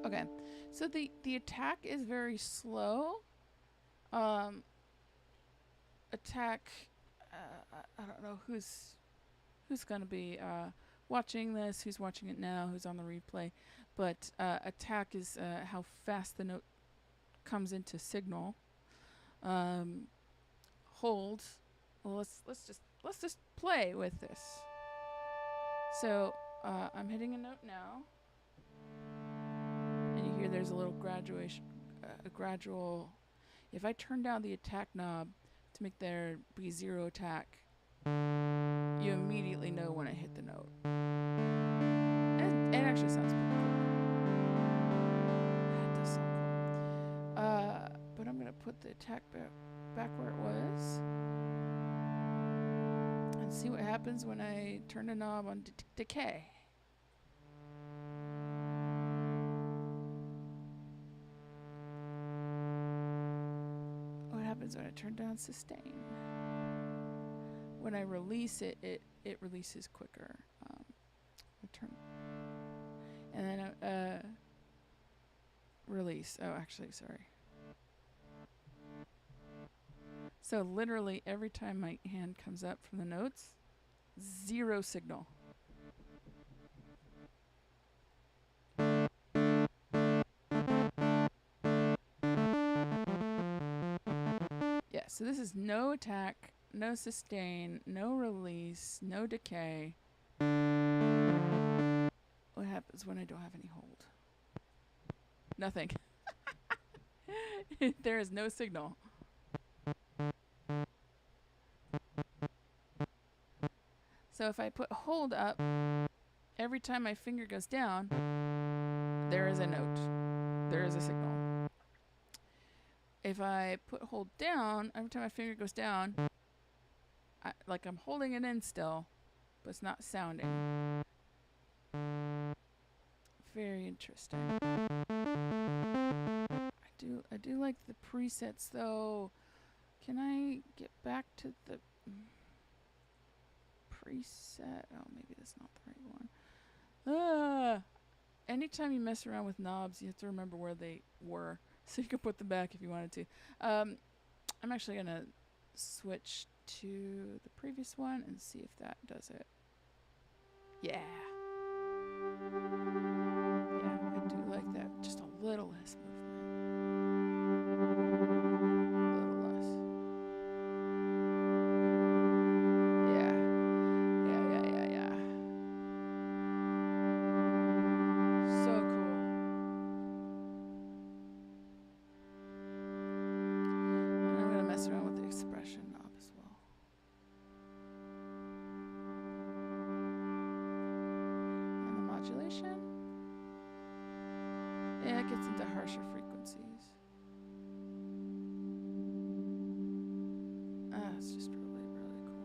Okay, so the attack is very slow. Attack. I don't know who's gonna be watching this, who's watching it now, who's on the replay, but attack is how fast the note comes into signal. Hold. Well, let's just play with this. So I'm hitting a note now. And you hear there's a little gradual. If I turn down the attack knob to make there be 0 attack, you immediately know when I hit the note. And it actually sounds pretty cool. That does sound cool. But I'm gonna put the attack back where it was, and see what happens when I turn the knob on decay. When I turn down sustain. When I release it, it releases quicker. I turn, and then release. Oh, actually, sorry. So literally every time my hand comes up from the notes, 0 signal. So this is no attack, no sustain, no release, no decay. What happens when I don't have any hold? Nothing. There is no signal. So if I put hold up, every time my finger goes down, there is a note. There is a signal. If I put hold down, every time my finger goes down, like I'm holding it in still, but it's not sounding. Very interesting. I do like the presets though. Can I get back to the preset? Oh, maybe that's not the right one. Anytime you mess around with knobs, you have to remember where they were, so you can put them back if you wanted to. I'm actually gonna switch to the previous one and see if that does it. Yeah. Yeah, I do like that. Just a little less movement. Yeah, it gets into harsher frequencies. That's just really, really cool.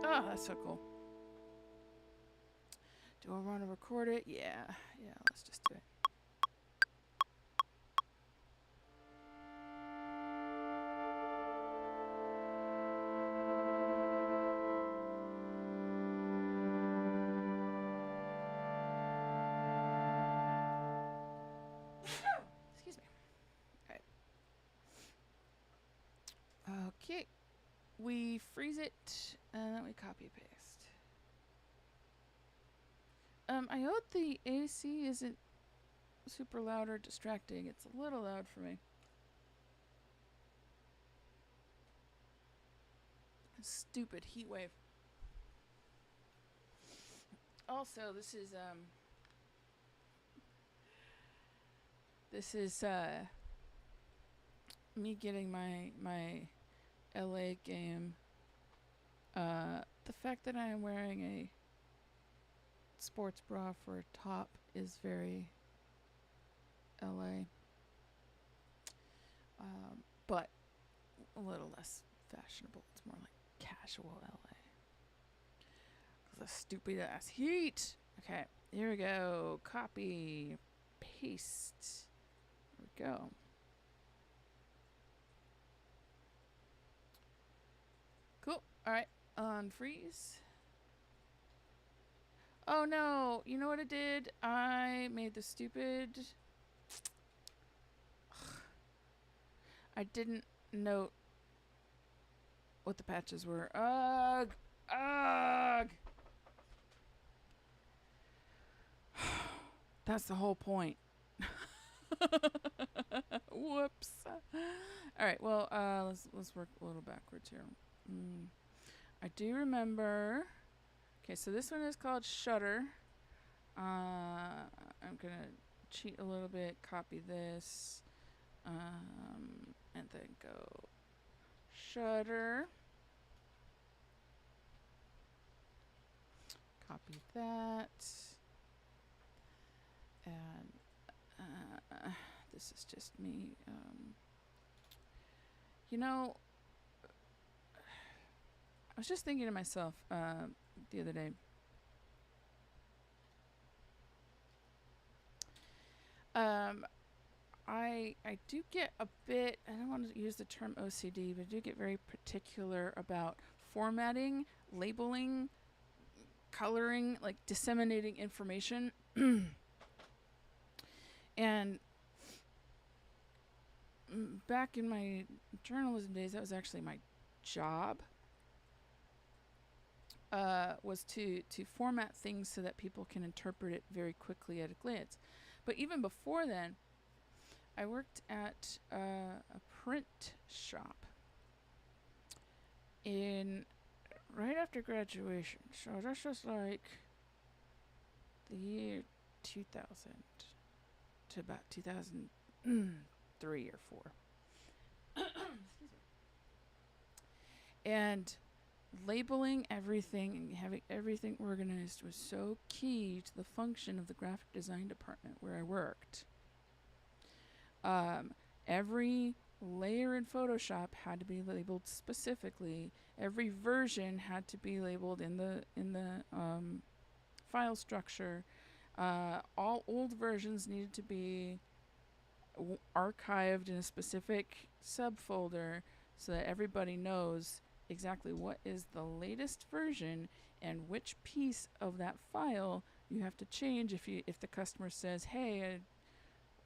Oh, that's so cool. Do I want to record it? Yeah, let's just do it. Excuse me. All right. Okay. We freeze it and then we copy paste. I hope the AC isn't super loud or distracting. It's a little loud for me. Stupid heat wave. Also, this is me getting my LA game. The fact that I am wearing a sports bra for a top is very LA. But a little less fashionable. It's more like casual LA. The stupid ass heat. Okay, here we go. Copy, paste. There we go. Cool. All right, on freeze. Oh no, you know what I did? I made the stupid... I didn't note what the patches were. Ugh! Ugh! That's the whole point. Whoops. All right, well, let's work a little backwards here. I do remember... Okay, so this one is called Shutter. I'm going to cheat a little bit, copy this, and then go Shutter. Copy that. And this is just me. You know, I was just thinking to myself the other day. I do get a bit, I don't want to use the term OCD, but I do get very particular about formatting, labeling, coloring, like disseminating information. And back in my journalism days, that was actually my job. Was to format things so that people can interpret it very quickly at a glance. But even before then, I worked at a print shop right after graduation. So this was like the year 2000 to about 2003 or 4. And labeling everything and having everything organized was so key to the function of the graphic design department where I worked. Every layer in Photoshop had to be labeled specifically. Every version had to be labeled in the file structure. All old versions needed to be archived in a specific subfolder so that everybody knows exactly what is the latest version and which piece of that file you have to change if the customer says, hey,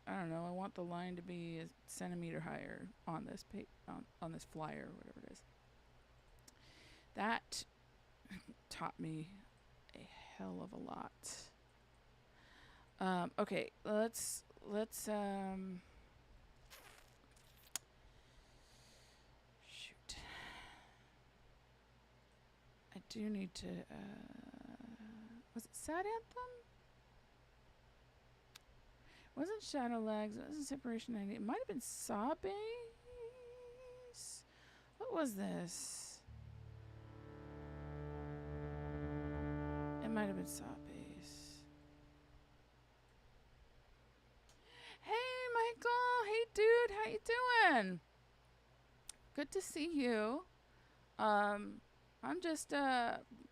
I don't know, I want the line to be a centimeter higher on this on this flyer or whatever it is. That taught me a hell of a lot. Okay, let's shoot. I do need to. Was it Sad Anthem? Wasn't Shadow Legs? It wasn't Separation 90. It might have been Saw Base. What was this? It might have been Saw Base. Hey, Michael. Hey, dude. How you doing? Good to see you. I'm just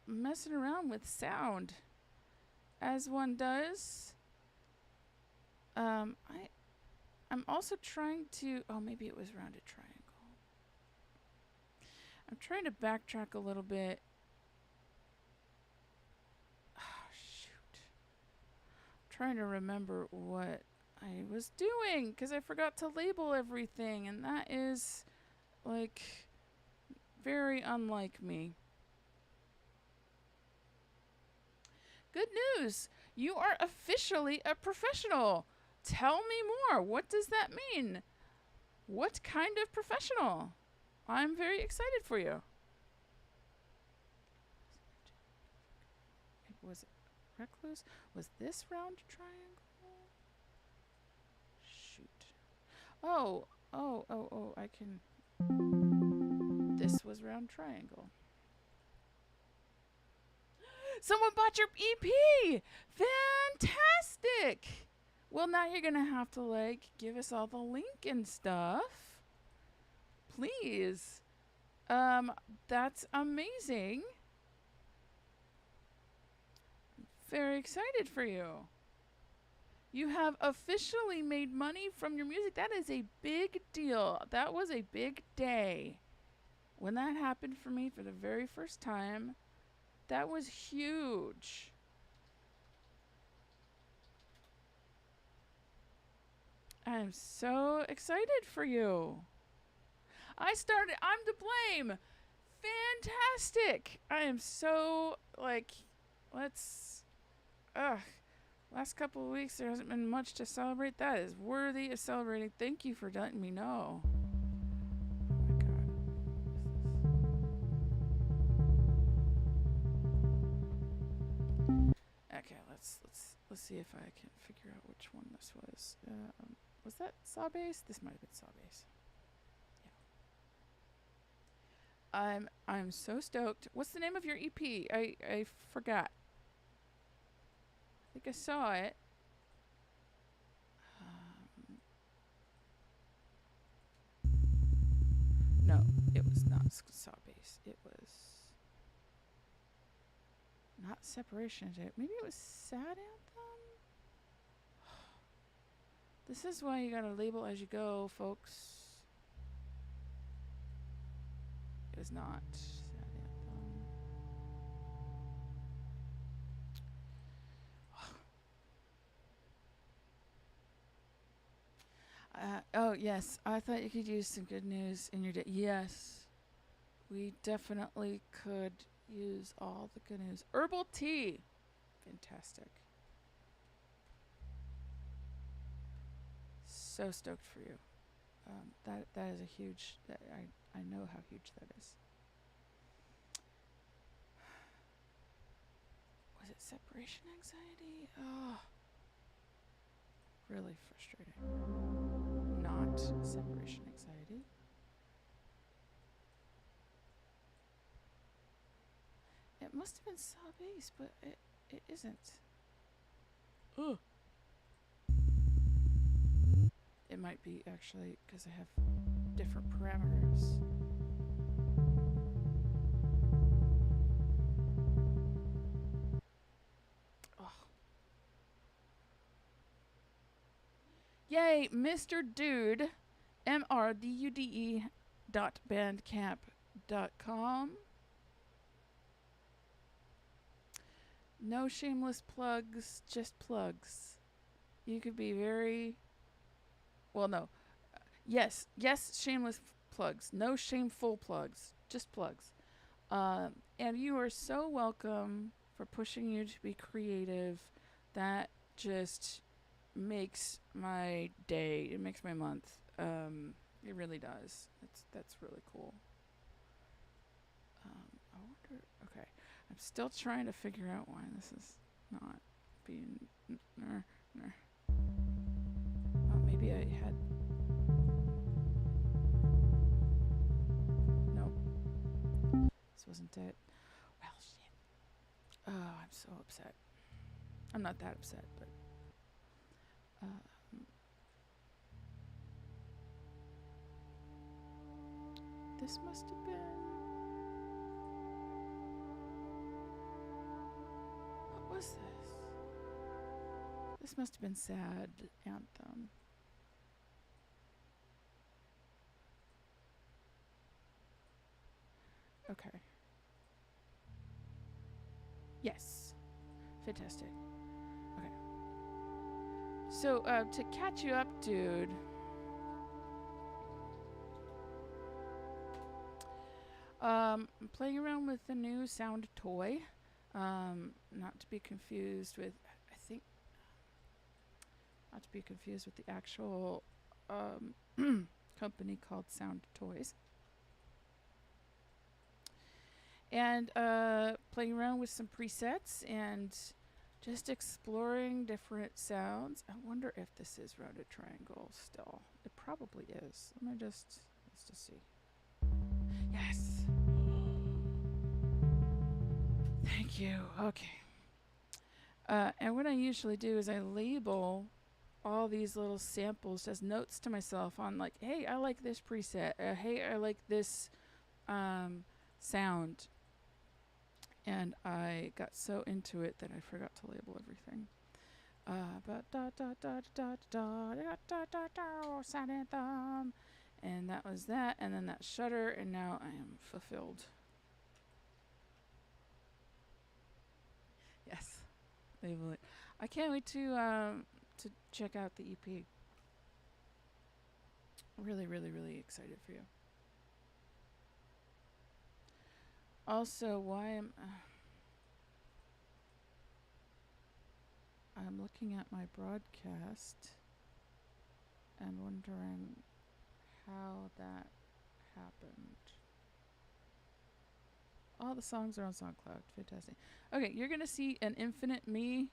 messing around with sound, as one does. I'm also trying to. Oh, maybe it was Rounded Triangle. I'm trying to backtrack a little bit. Oh, shoot. I'm trying to remember what I was doing because I forgot to label everything, and that is like very unlike me. Good news! You are officially a professional. Tell me more. What does that mean? What kind of professional? I'm very excited for you. Was it Recluse? Was this Round Triangle? Shoot. Oh, I can. This was Round Triangle. Someone bought your EP! Fantastic! Well, now you're gonna have to, like, give us all the link and stuff. Please. That's amazing. Very excited for you. You have officially made money from your music. That is a big deal. That was a big day. When that happened for me for the very first time, that was huge. I'm so excited for you. I'm to blame. Fantastic. I am so, like, last couple of weeks there hasn't been much to celebrate. That is worthy of celebrating. Thank you for letting me know. Oh my God. Okay, let's see if I can figure out which one this was. Was that Sawbase? This might have been Sawbase. Yeah. I'm so stoked. What's the name of your EP? I forgot. I think I saw it. No, it was not Sawbase. It was not Separation. Maybe it was Sad Anthem? This is why you gotta label as you go, folks. It was not Sad Anthem. Oh, yes. I thought you could use some good news in your day. Yes. We definitely could use all the good news. Herbal tea. Fantastic. So stoked for you. That is a huge. I know how huge that is. Was it separation anxiety? Oh, really frustrating. Not separation anxiety. It must have been Sawbase, but it isn't. Ugh. It might be actually because I have different parameters. Oh. Yay, Mr. Dude, MRDUDE.bandcamp.com. No shameless plugs, just plugs. You could be very... Well, no. Yes, shameless plugs. No shameful plugs, just plugs. And you are so welcome for pushing you to be creative. That just makes my day. It makes my month. It really does. That's really cool. I wonder... Okay. I'm still trying to figure out why this is not being. Oh, maybe I had. Nope. This wasn't it. Well, shit. Oh, I'm so upset. I'm not that upset, but. This must have been. What was this? This must have been Sad Anthem. Okay. Yes. Fantastic. Okay. So, to catch you up, dude. I'm playing around with the new sound toy. Not to be confused with, I think, not to be confused with the actual company called Sound Toys. And playing around with some presets and just exploring different sounds. I wonder if this is rounded triangle still. It probably is. Let's just see. Yes. Thank you. Okay. And what I usually do is I label all these little samples as notes to myself on like, hey, I like this preset. Hey, I like this sound. And I got so into it that I forgot to label everything. Sad Anthem. And that was that. And then that shutter. And now I am fulfilled. Yes. Label it. I can't wait to check out the EP. Really, really, really excited for you. Also, why am I'm looking at my broadcast and wondering how that happened. All the songs are on SoundCloud. Fantastic. Okay, you're gonna see an infinite me.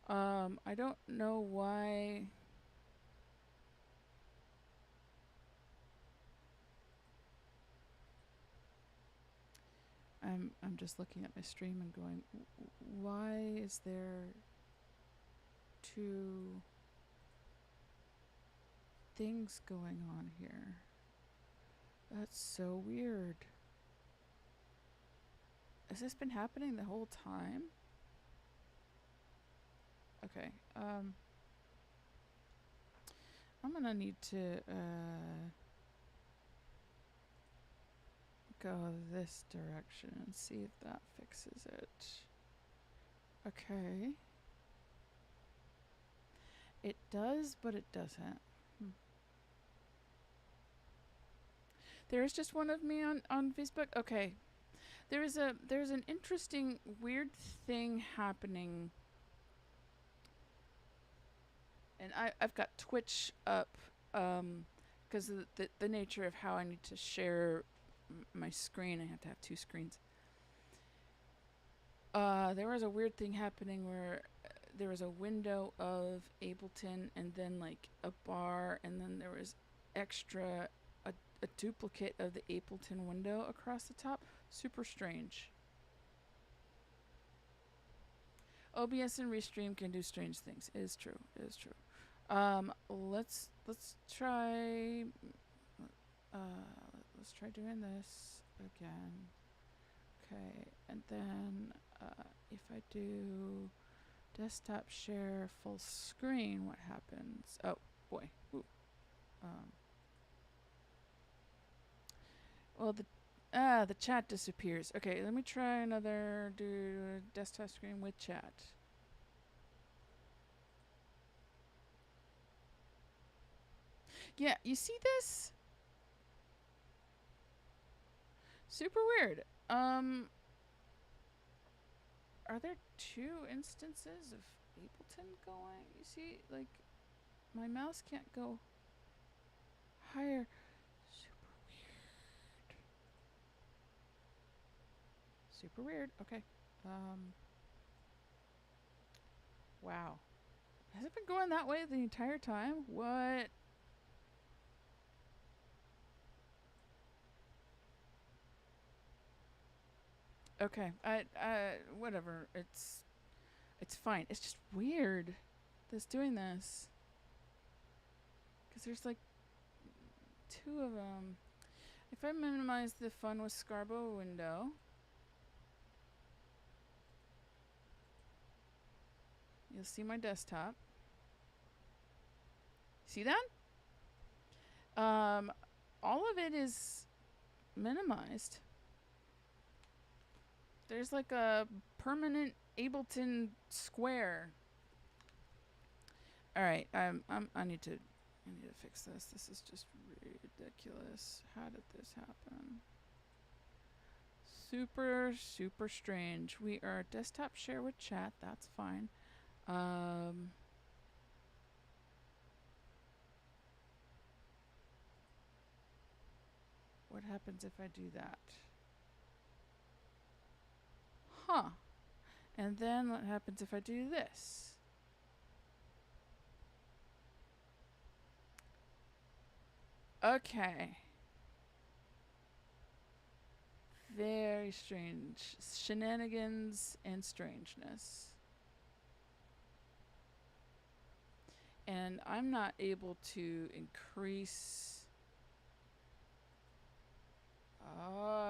I don't know why. I'm just looking at my stream and going, why is there two things going on here? That's so weird. Has this been happening the whole time? Okay. I'm gonna need to go this direction and see if that fixes it. Okay. It does, but it doesn't. There's just one of me on Facebook. Okay. There's an interesting weird thing happening. And I've got Twitch up because of the nature of how I need to share my screen. I have to have two screens. There was a weird thing happening where there was a window of Ableton and then like a bar, and then there was extra a duplicate of the Ableton window across the top. Super strange. OBS and Restream can do strange things. It is true. It is true. Let's try. Let's try doing this again. Okay, and then if I do desktop share full screen, what happens? Oh boy. Ooh. Well, the chat disappears. Okay, let me try another. Do desktop screen with chat. Yeah, you see this? Super weird. Are there two instances of Ableton going? You see, like, my mouse can't go higher. Super weird. Super weird. Okay. Wow. Has it been going that way the entire time? What? Okay. Whatever. It's fine. It's just weird. This doing this. Because there's like two of them. If I minimize the Fun with Scarbo window, you'll see my desktop. See that? All of it is minimized. There's like a permanent Ableton square. All right, I need to fix this. This is just ridiculous. How did this happen? Super, super strange. We are desktop share with chat. That's fine. What happens if I do that? Huh. And then what happens if I do this? Okay. Very strange. Shenanigans and strangeness. And I'm not able to increase... Oh.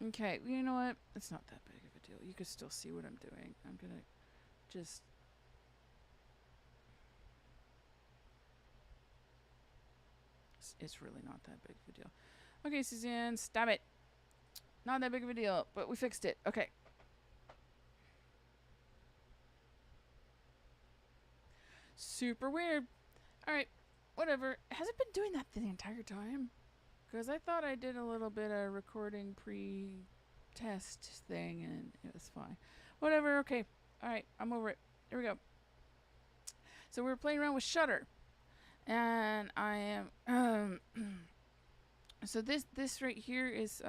Okay, you know what? It's not that big of a deal. You can still see what I'm doing. I'm gonna just... It's really not that big of a deal. Okay, Suzanne, stop it. Not that big of a deal, but we fixed it. Okay. Super weird. Alright, whatever. Has it been doing that the entire time? Because I thought I did a little bit of recording pre-test thing and it was fine. Whatever, okay. Alright, I'm over it. Here we go. So we were playing around with Shutter. And I am... so this right here is...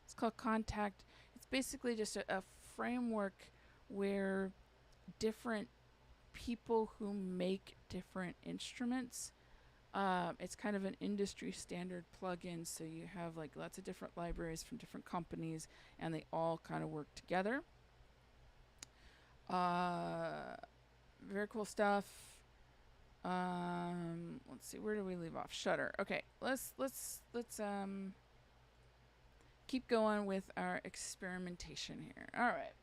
it's called Contact. It's basically just a framework where different people who make different instruments... it's kind of an industry standard plugin, so you have like lots of different libraries from different companies, and they all kind of work together. Very cool stuff. Let's see, where do we leave off? Shutter. Okay, let's keep going with our experimentation here. All right.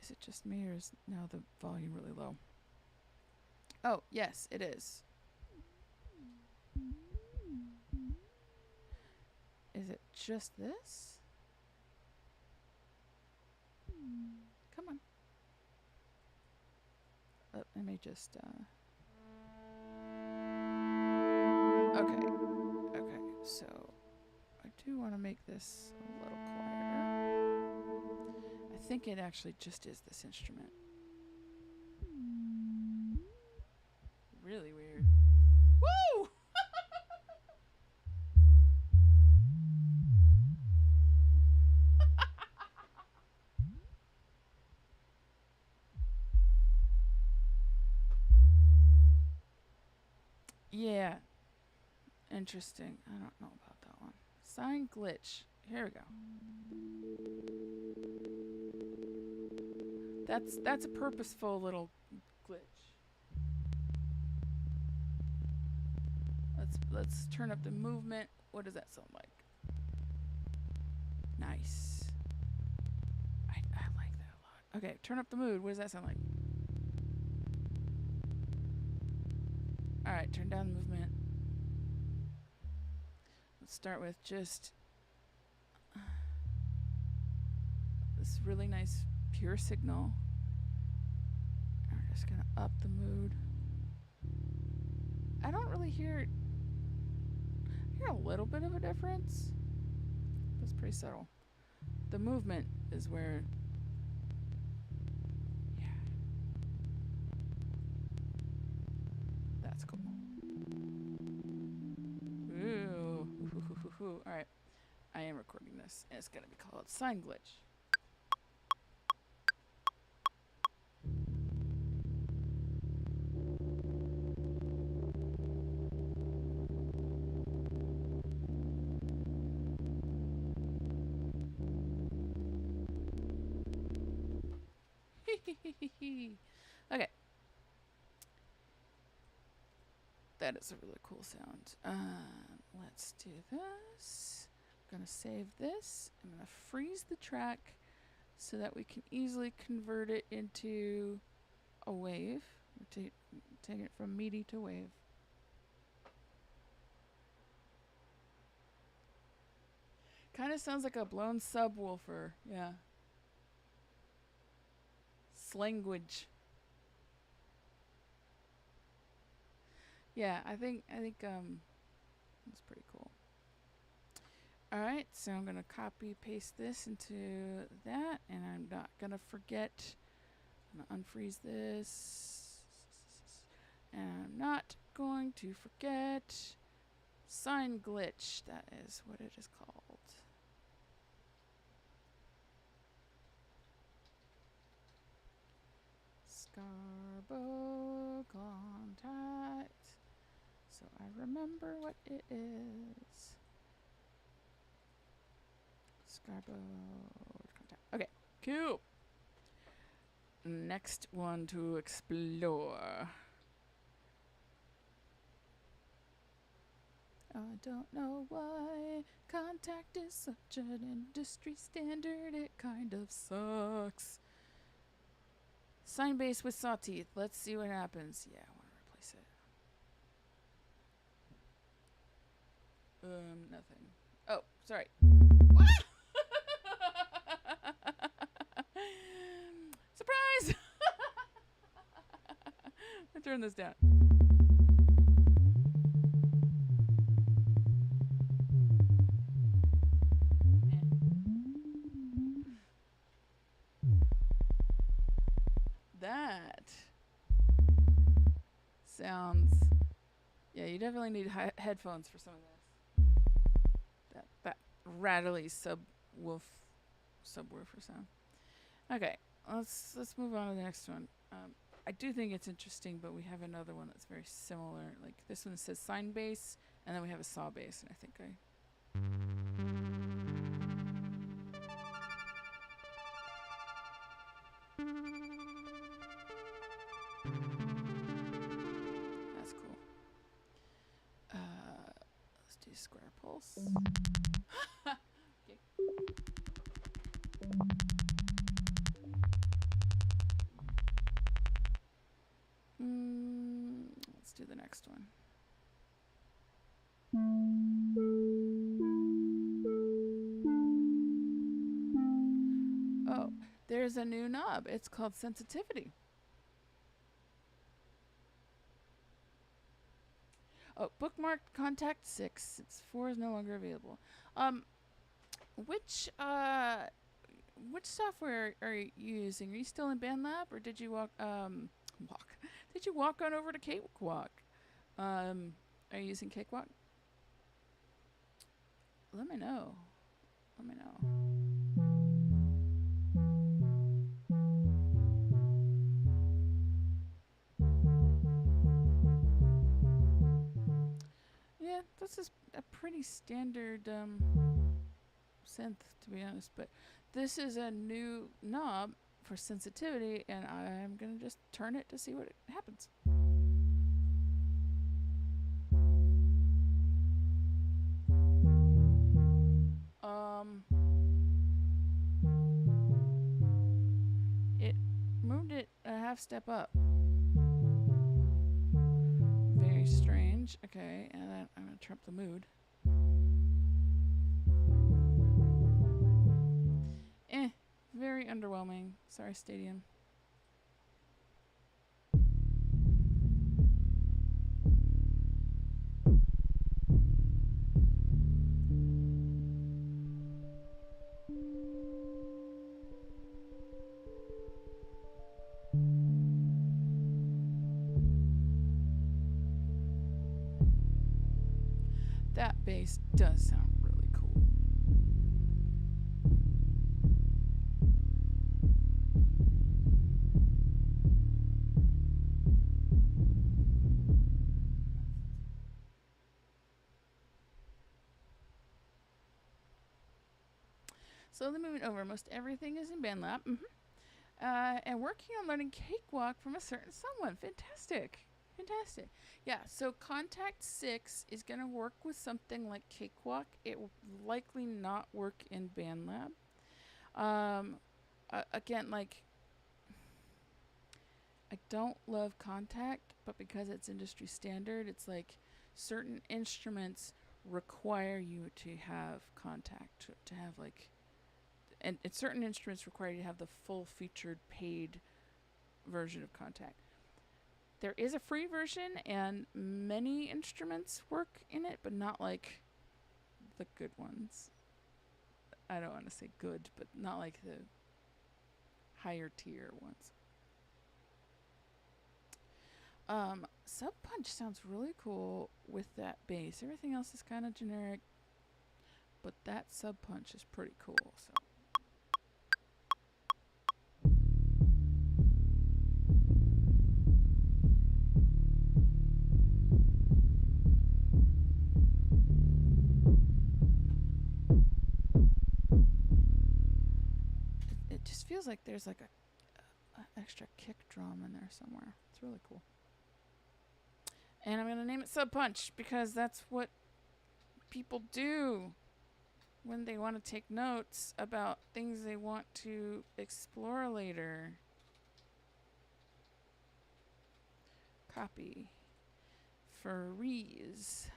Is it just me, or is now the volume really low? Oh, yes, it is. Is it just this? Come on. Let me just, Okay. Okay, so I do want to make this a little quieter. I think it actually just is this instrument. Really weird. Woo! Yeah. Interesting. I don't know about that one. Sign glitch. Here we go. That's a purposeful little glitch. Let's turn up the movement. What does that sound like? Nice. I like that a lot. Okay, turn up the mood. What does that sound like? Alright, turn down the movement. Let's start with just this really nice pure signal. And we're just gonna up the mood. I don't really hear a little bit of a difference. That's pretty subtle. The movement is where That's cool. Ooh. All right. I am recording this. And it's going to be called Sign Glitch. Okay. That is a really cool sound. Let's do this. I'm going to save this. I'm going to freeze the track so that we can easily convert it into a wave. Take it from MIDI to wave. Kind of sounds like a blown subwoofer. Yeah. Slanguage. Yeah, I think it's pretty cool. All right, so I'm gonna copy paste this into that, and I'm not gonna forget. I'm gonna unfreeze this, and I'm not going to forget Sign Glitch. That is what it is called. Scarbo contact. So I remember what it is. Scarbo contact. Okay, cool. Next one to explore. I don't know why contact is such an industry standard. It kind of sucks. Sine bass with saw teeth. Let's see what happens. Yeah, I want to replace it. Nothing. Oh, sorry. Surprise! I turn this down. That sounds. Yeah, you definitely need headphones for some of this. That rattly subwoofer sound. Okay, let's move on to the next one. I do think it's interesting, but we have another one that's very similar. Like this one says sine bass, and then we have a saw bass, and I think that's cool. Let's do square pulse. Okay. Let's do the next one. Oh, there's a new knob. It's called sensitivity. Oh, bookmarked contact 6. It's 4 is no longer available. Which software are you using? Are you still in BandLab, or did you walk? Did you walk on over to Cakewalk? Are you using Cakewalk? Let me know. Yeah, this is a pretty standard synth, to be honest. But this is a new knob for sensitivity, and I'm gonna just turn it to see what happens. It moved it a half step up. Very strange. Okay, and then I'm gonna turn up the mood. Very underwhelming. Sorry, Stadium. bass does sound really cool. Slowly moving over, most everything is in BandLab. And working on learning Cakewalk from a certain someone. Fantastic. Fantastic. Yeah, so Contact 6 is going to work with something like Cakewalk. It will likely not work in BandLab. Again, like, I don't love Contact, but because it's industry standard, it's like certain instruments require you to have Contact, to have like, and certain instruments require you to have the full featured paid version of Contact. There is a free version, and many instruments work in it, but not like the good ones. I don't want to say good, but not like the higher tier ones. Sub Punch sounds really cool with that bass. Everything else is kind of generic, but that Sub Punch is pretty cool. So. It just feels like there's like a extra kick drum in there somewhere. It's really cool. And I'm going to name it Sub Punch because that's what people do when they want to take notes about things they want to explore later. Copy. Freeze.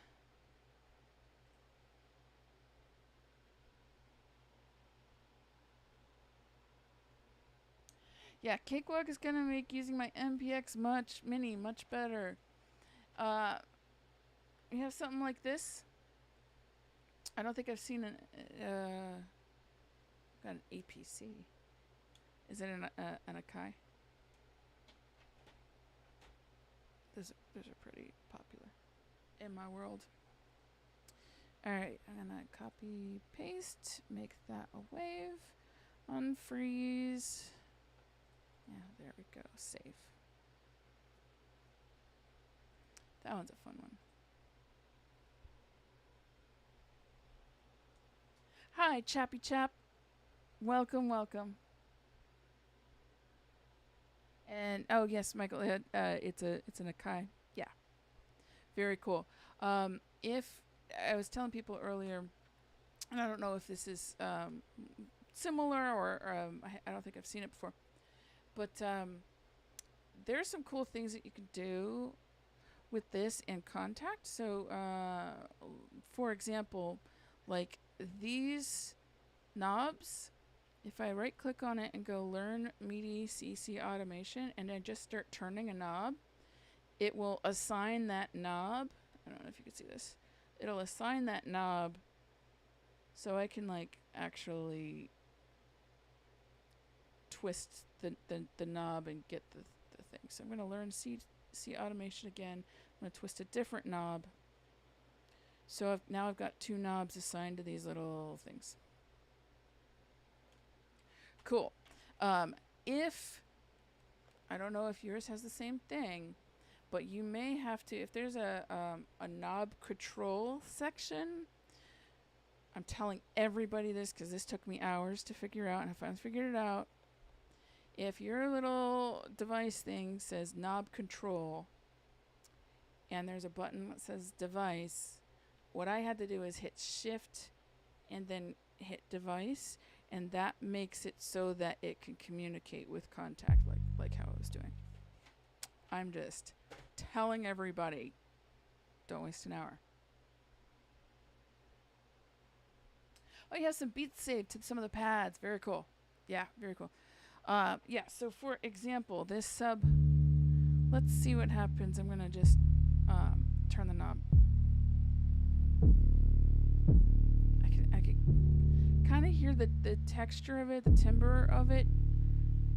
Yeah, Cakewalk is going to make using my MPX Mini much better. We have something like this. I don't think I've seen an got an APC. Is it an Akai? Those are pretty popular in my world. All right, I'm gonna copy paste, make that a wave, unfreeze. Yeah, there we go. Save. That one's a fun one. Hi, Chappy Chap. Welcome, welcome. And oh yes, Michael, it's an Akai. Yeah, very cool. If I was telling people earlier, and I don't know if this is similar or I don't think I've seen it before, but there's some cool things that you can do with this in Contact. So, for example, like these knobs, if I right click on it and go learn MIDI CC automation and I just start turning a knob, it will assign that knob. I don't know if you can see this. It'll assign that knob so I can like actually twist the knob and get the thing. So I'm going to learn C automation again. I'm going to twist a different knob. So now I've got two knobs assigned to these little things. Cool. If I don't know if yours has the same thing, but you may have to, if there's a knob control section, I'm telling everybody this because this took me hours to figure out, and I finally figured it out. If your little device thing says knob control and there's a button that says device, what I had to do is hit shift and then hit device, and that makes it so that it can communicate with Contact like how I was doing. I'm just telling everybody, don't waste an hour. Oh, you have some beats saved to some of the pads. Very cool. Yeah, very cool. Yeah, so for example, this sub, let's see what happens. I'm going to just turn the knob. I can kind of hear the texture of it, the timbre of it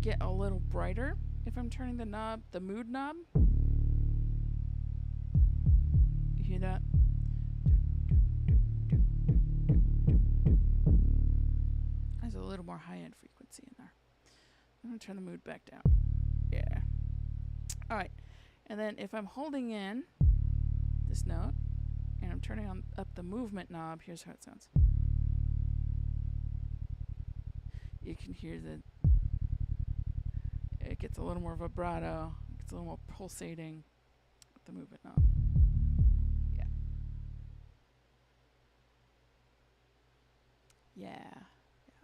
get a little brighter if I'm turning the knob, the mood knob. You hear that? little more high-end frequency in there. I'm going to turn the mood back down. Yeah. All right. And then if I'm holding in this note and I'm turning up the movement knob, here's how it sounds. You can hear it gets a little more vibrato, it gets a little more pulsating with the movement knob. Yeah. Yeah.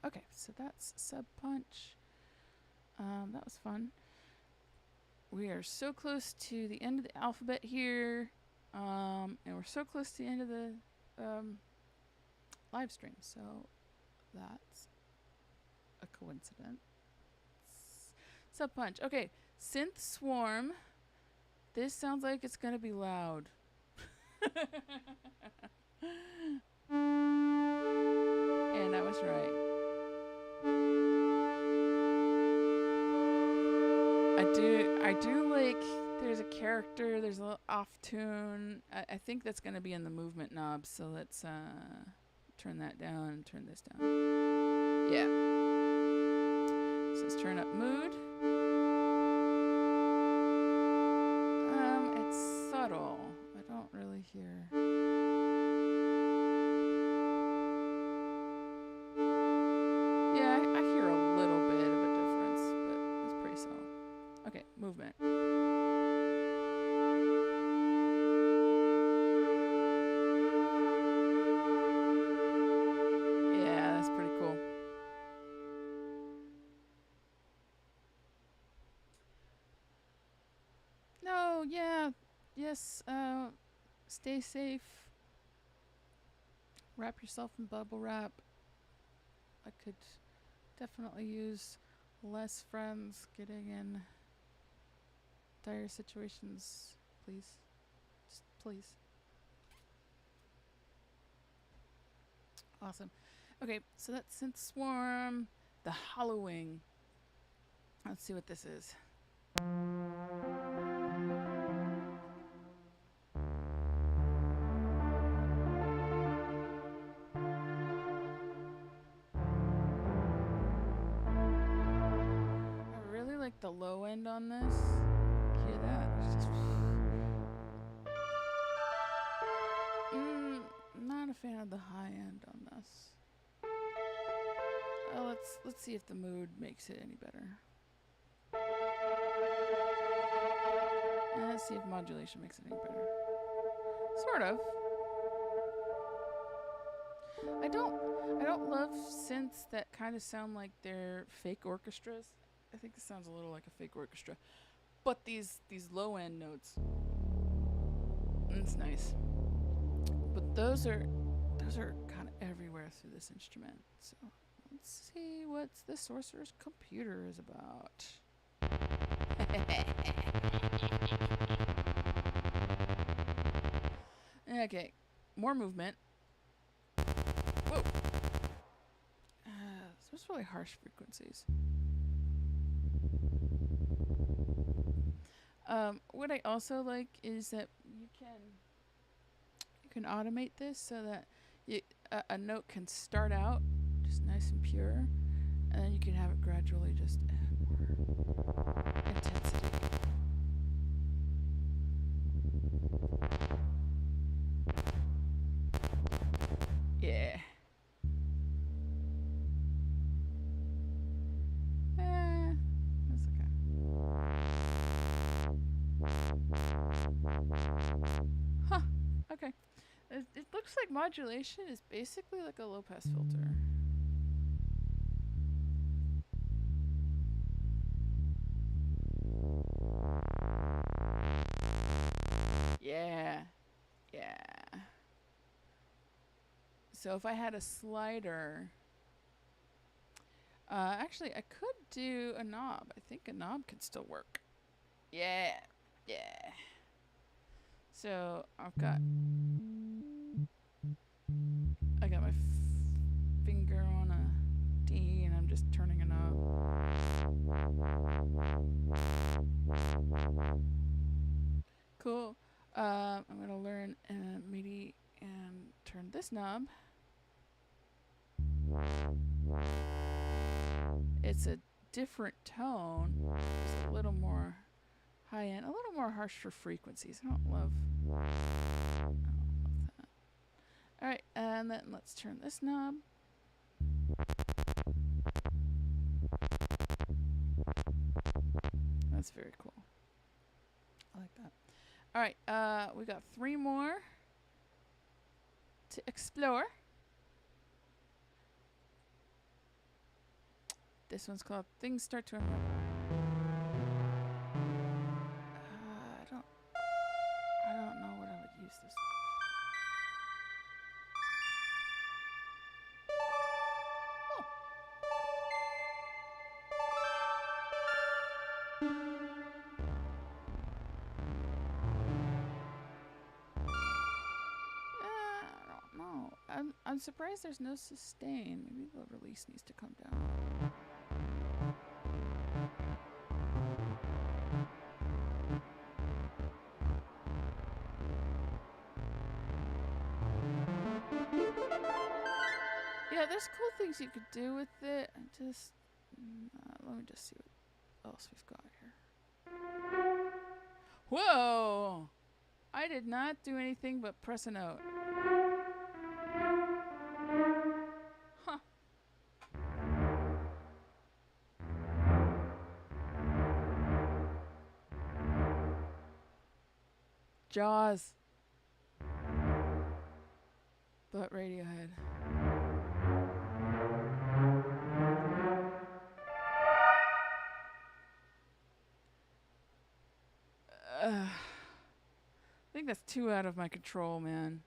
Okay, so that's Sub Punch. That was fun. We are so close to the end of the alphabet here, and we're so close to the end of the live stream, so that's a coincidence. Sub Punch. Okay, Synth Swarm. This sounds like it's gonna be loud. And I was right. I do like, there's a character, there's a little off tune. I think that's gonna be in the movement knob, so let's turn that down and turn this down. Yeah. So let's turn up mood. It's subtle. I don't really hear. Yeah, I hear a little bit of a difference, but it's pretty subtle. Okay, movement. Yeah, that's pretty cool. No, yeah, yes, stay safe. Wrap yourself in bubble wrap. I could definitely use less friends getting in dire situations, please. Just please. Awesome. Okay, so that's Synth Swarm, the Hollowing. Let's see what this is. I really like the low end on this. Hear that? It's just not a fan of the high end on this. Let's see if the mood makes it any better. And let's see if modulation makes it any better. Sort of. I don't love synths that kind of sound like they're fake orchestras. I think this sounds a little like a fake orchestra. But these low end notes, it's nice. But those are kind of everywhere through this instrument. So let's see what the Sorcerer's Computer is about. Okay, more movement. Whoa. Those really harsh frequencies. What I also like is that you can automate this so that a note can start out just nice and pure, and then you can have it gradually just add more intensity. Yeah. That's okay. Huh. Okay. It looks like modulation is basically like a low pass filter. Yeah. Yeah. So if I had a slider, actually I could do a knob. I think a knob could still work. Yeah. Yeah. So I got my finger on a D and I'm just turning a knob. Cool. I'm gonna learn MIDI and turn this knob. it's a different tone, just a little more high end, a little more harsh for frequencies. I don't love that. All right, and then let's turn this knob. That's very cool. I like that. All right, we got 3 more to explore. This one's called Things Start to Unravel. I don't know what I would use this I don't know. I'm surprised there's no sustain. Maybe the release needs to come down. Yeah, there's cool things you could do with it. Let me just see what else we've got here. Whoa! I did not do anything but press a note. Huh. Jaws. But Radiohead. I think that's too out of my control, man.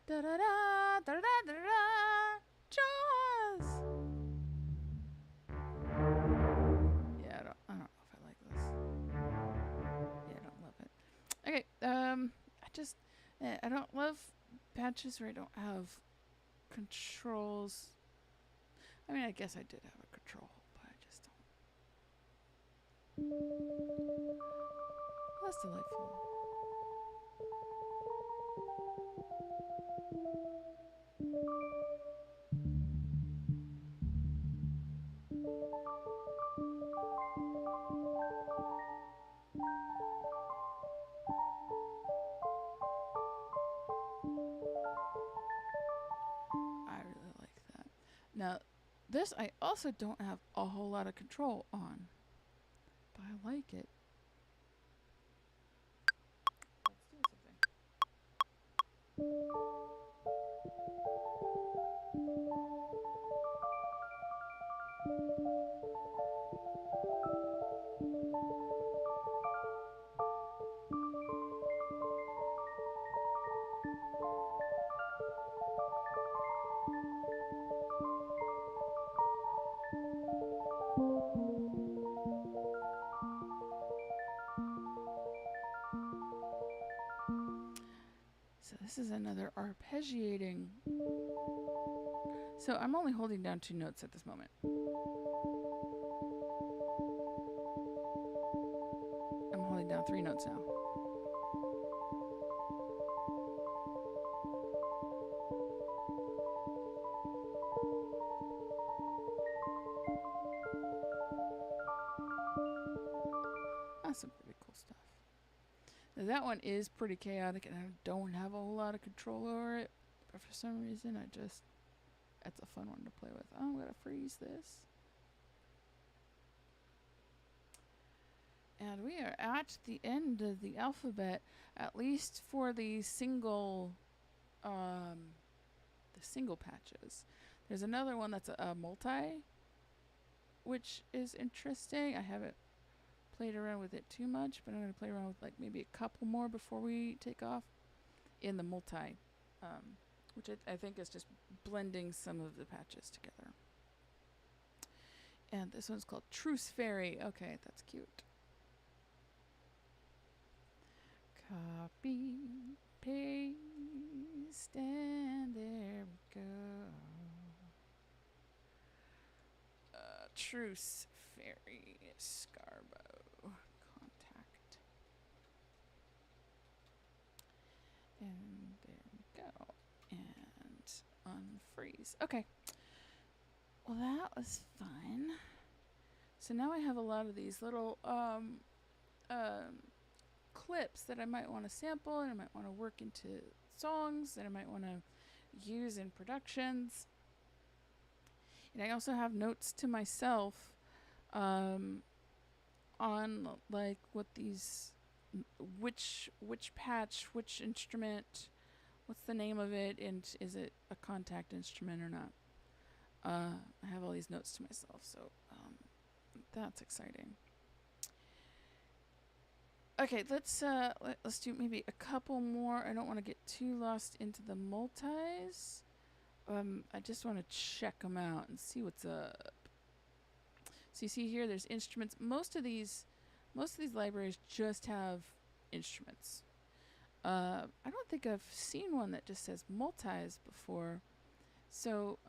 Da da da da da da da. Jaws. Yeah, I don't know if I like this. Yeah, I don't love it. Okay, I don't love patches where I don't have controls. I mean, I guess I did have a control, but I just don't. That's delightful. I really like that. Now, this I also don't have a whole lot of control on, but I like it. Let's do something. So this is another arpeggiating. So I'm only holding down 2 notes at this moment. I'm holding down 3 notes now. That's some pretty cool stuff. Now that one is pretty chaotic and I don't have a whole lot of control over it. But for some reason, it's a fun one to play with. Oh, I'm going to freeze this. And we are at the end of the alphabet, at least for the single patches. There's another one that's a multi, which is interesting. I haven't played around with it too much, but I'm going to play around with like maybe a couple more before we take off in the multi, which I think is just blending some of the patches together. And this one's called Truce Fairy. Okay, that's cute. Copy, paste. east, and there we go. Truce, Fairy, Scarbo, contact. And there we go. And unfreeze. Okay. Well, that was fun. So now I have a lot of these little clips that I might want to sample and I might want to work into songs that I might want to use in productions. And I also have notes to myself on like what these, which patch, which instrument, what's the name of it, and is it a contact instrument or not. I have all these notes to myself, so that's exciting. Okay, let's do maybe a couple more. I don't want to get too lost into the multis. I just want to check them out and see what's up. So you see here, there's instruments. Most of these libraries just have instruments. I don't think I've seen one that just says multis before. So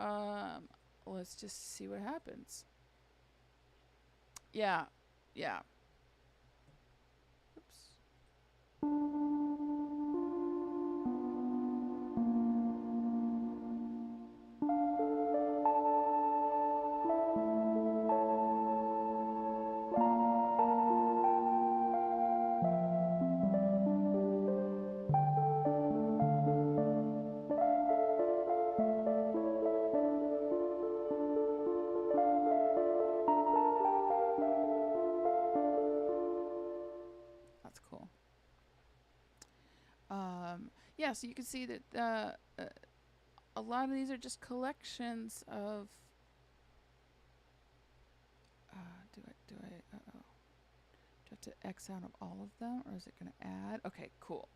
let's just see what happens. Yeah. Oops. That's cool. Yeah, so you can see that a lot of these are just collections of. Do I have to X out of all of them, or is it going to add? Okay, cool.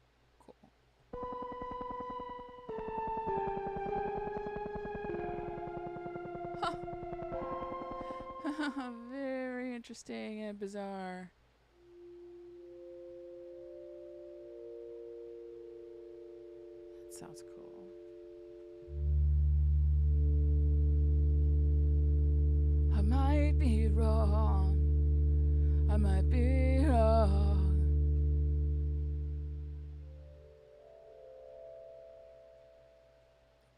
Huh. Very interesting and bizarre. That sounds cool. I might be wrong.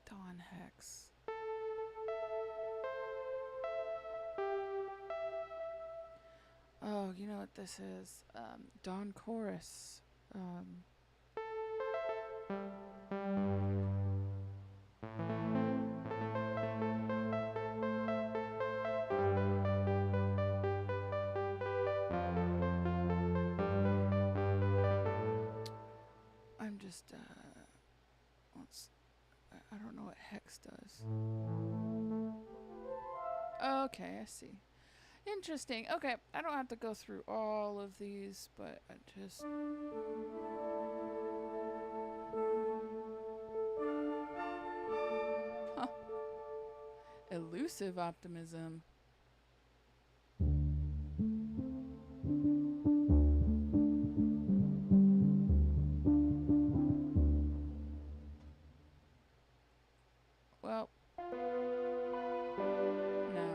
Dawn Hex. Oh, you know what this is? Dawn Chorus. I'm just, I don't know what Hex does. Okay, I see. Interesting. Okay, I don't have to go through all of these, but I just. Huh. Elusive optimism. Well, no.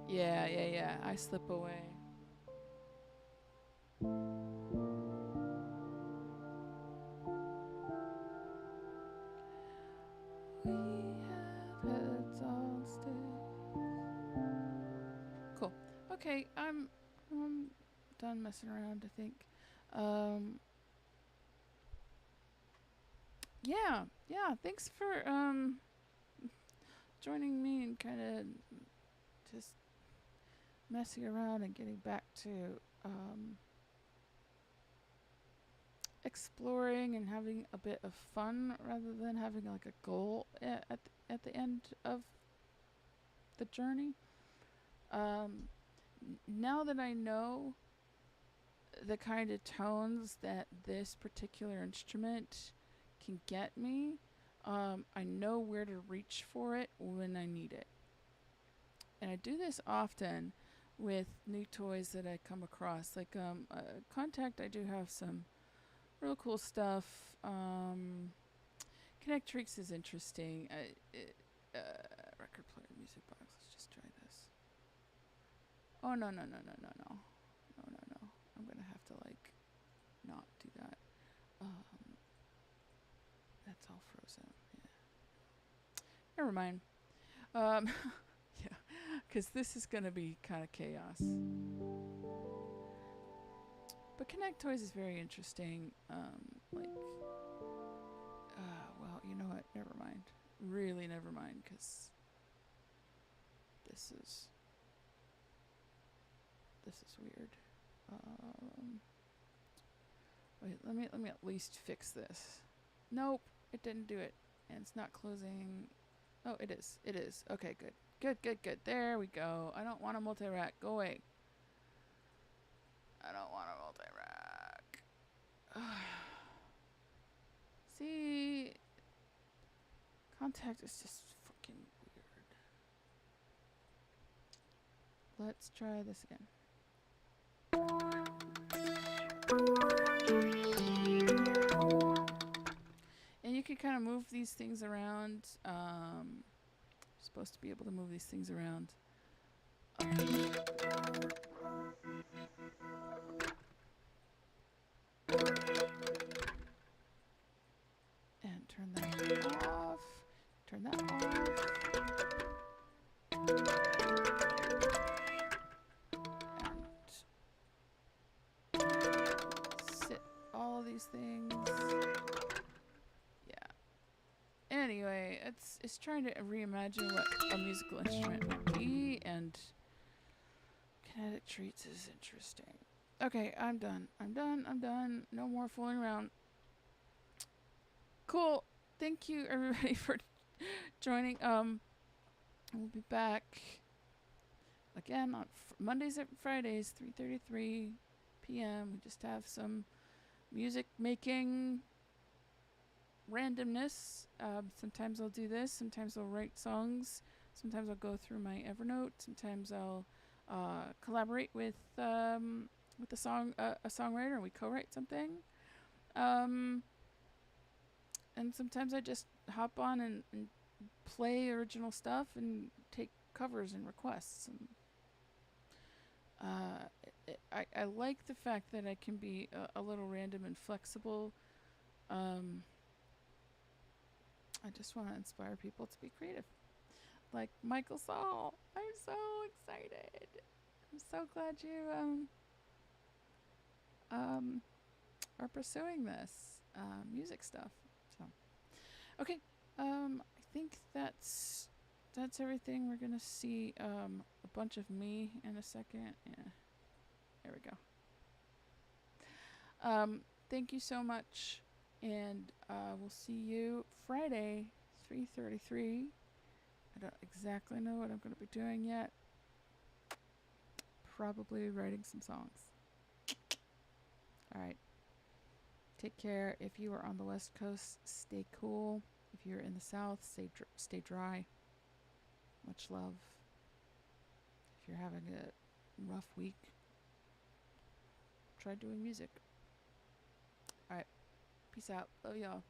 Yeah. I slip away. We have heads on sticks. Cool. Okay, I'm done messing around, I think. Yeah. Thanks for joining me and kind of just messing around and getting back to exploring and having a bit of fun rather than having like a goal at the end of the journey. Now that I know the kind of tones that this particular instrument can get me, I know where to reach for it when I need it. And I do this often with new toys that I come across. Like Contact, I do have some real cool stuff. Connectrix is interesting. Record player, music box. Let's just try this. Oh no. I'm gonna have to like not do that. That's all frozen. Yeah. Never mind. Yeah, because this is gonna be kind of chaos. But Connect Toys is very interesting. Well, you know what? Never mind. Really, never mind, because this is weird. Wait, let me at least fix this. Nope, it didn't do it, and it's not closing. Oh, it is. It is. Okay, good. There we go. I don't want a multi-rack. Go away. I don't want a multi-rack. See, Contact is just fucking weird. Let's try this again. And you can kind of move these things around. You're supposed to be able to move these things around. And turn that off. Turn that off. And sit all these things. Yeah. Anyway, it's trying to reimagine what a musical instrument would be, and kinetic treats is interesting. Okay, I'm done. No more fooling around. Cool. Thank you everybody for joining. We'll be back again on Mondays and Fridays, 3:33 p.m. We just have some music making randomness. Sometimes I'll do this. Sometimes I'll write songs. Sometimes I'll go through my Evernote. Sometimes I'll collaborate with a songwriter, and we co-write something. And sometimes I just hop on and play original stuff and take covers and requests. And I like the fact that I can be a little random and flexible. I just want to inspire people to be creative. Like Michael Saul. I'm so excited. I'm so glad you are pursuing this music stuff. So okay. I think that's everything. We're gonna see a bunch of me in a second. Yeah. There we go. Thank you so much, and we'll see you Friday, 3:33. I don't exactly know what I'm going to be doing yet. Probably writing some songs. All right. Take care. If you are on the West Coast, stay cool. If you're in the South, stay dry. Much love. If you're having a rough week, try doing music. All right. Peace out. Love y'all.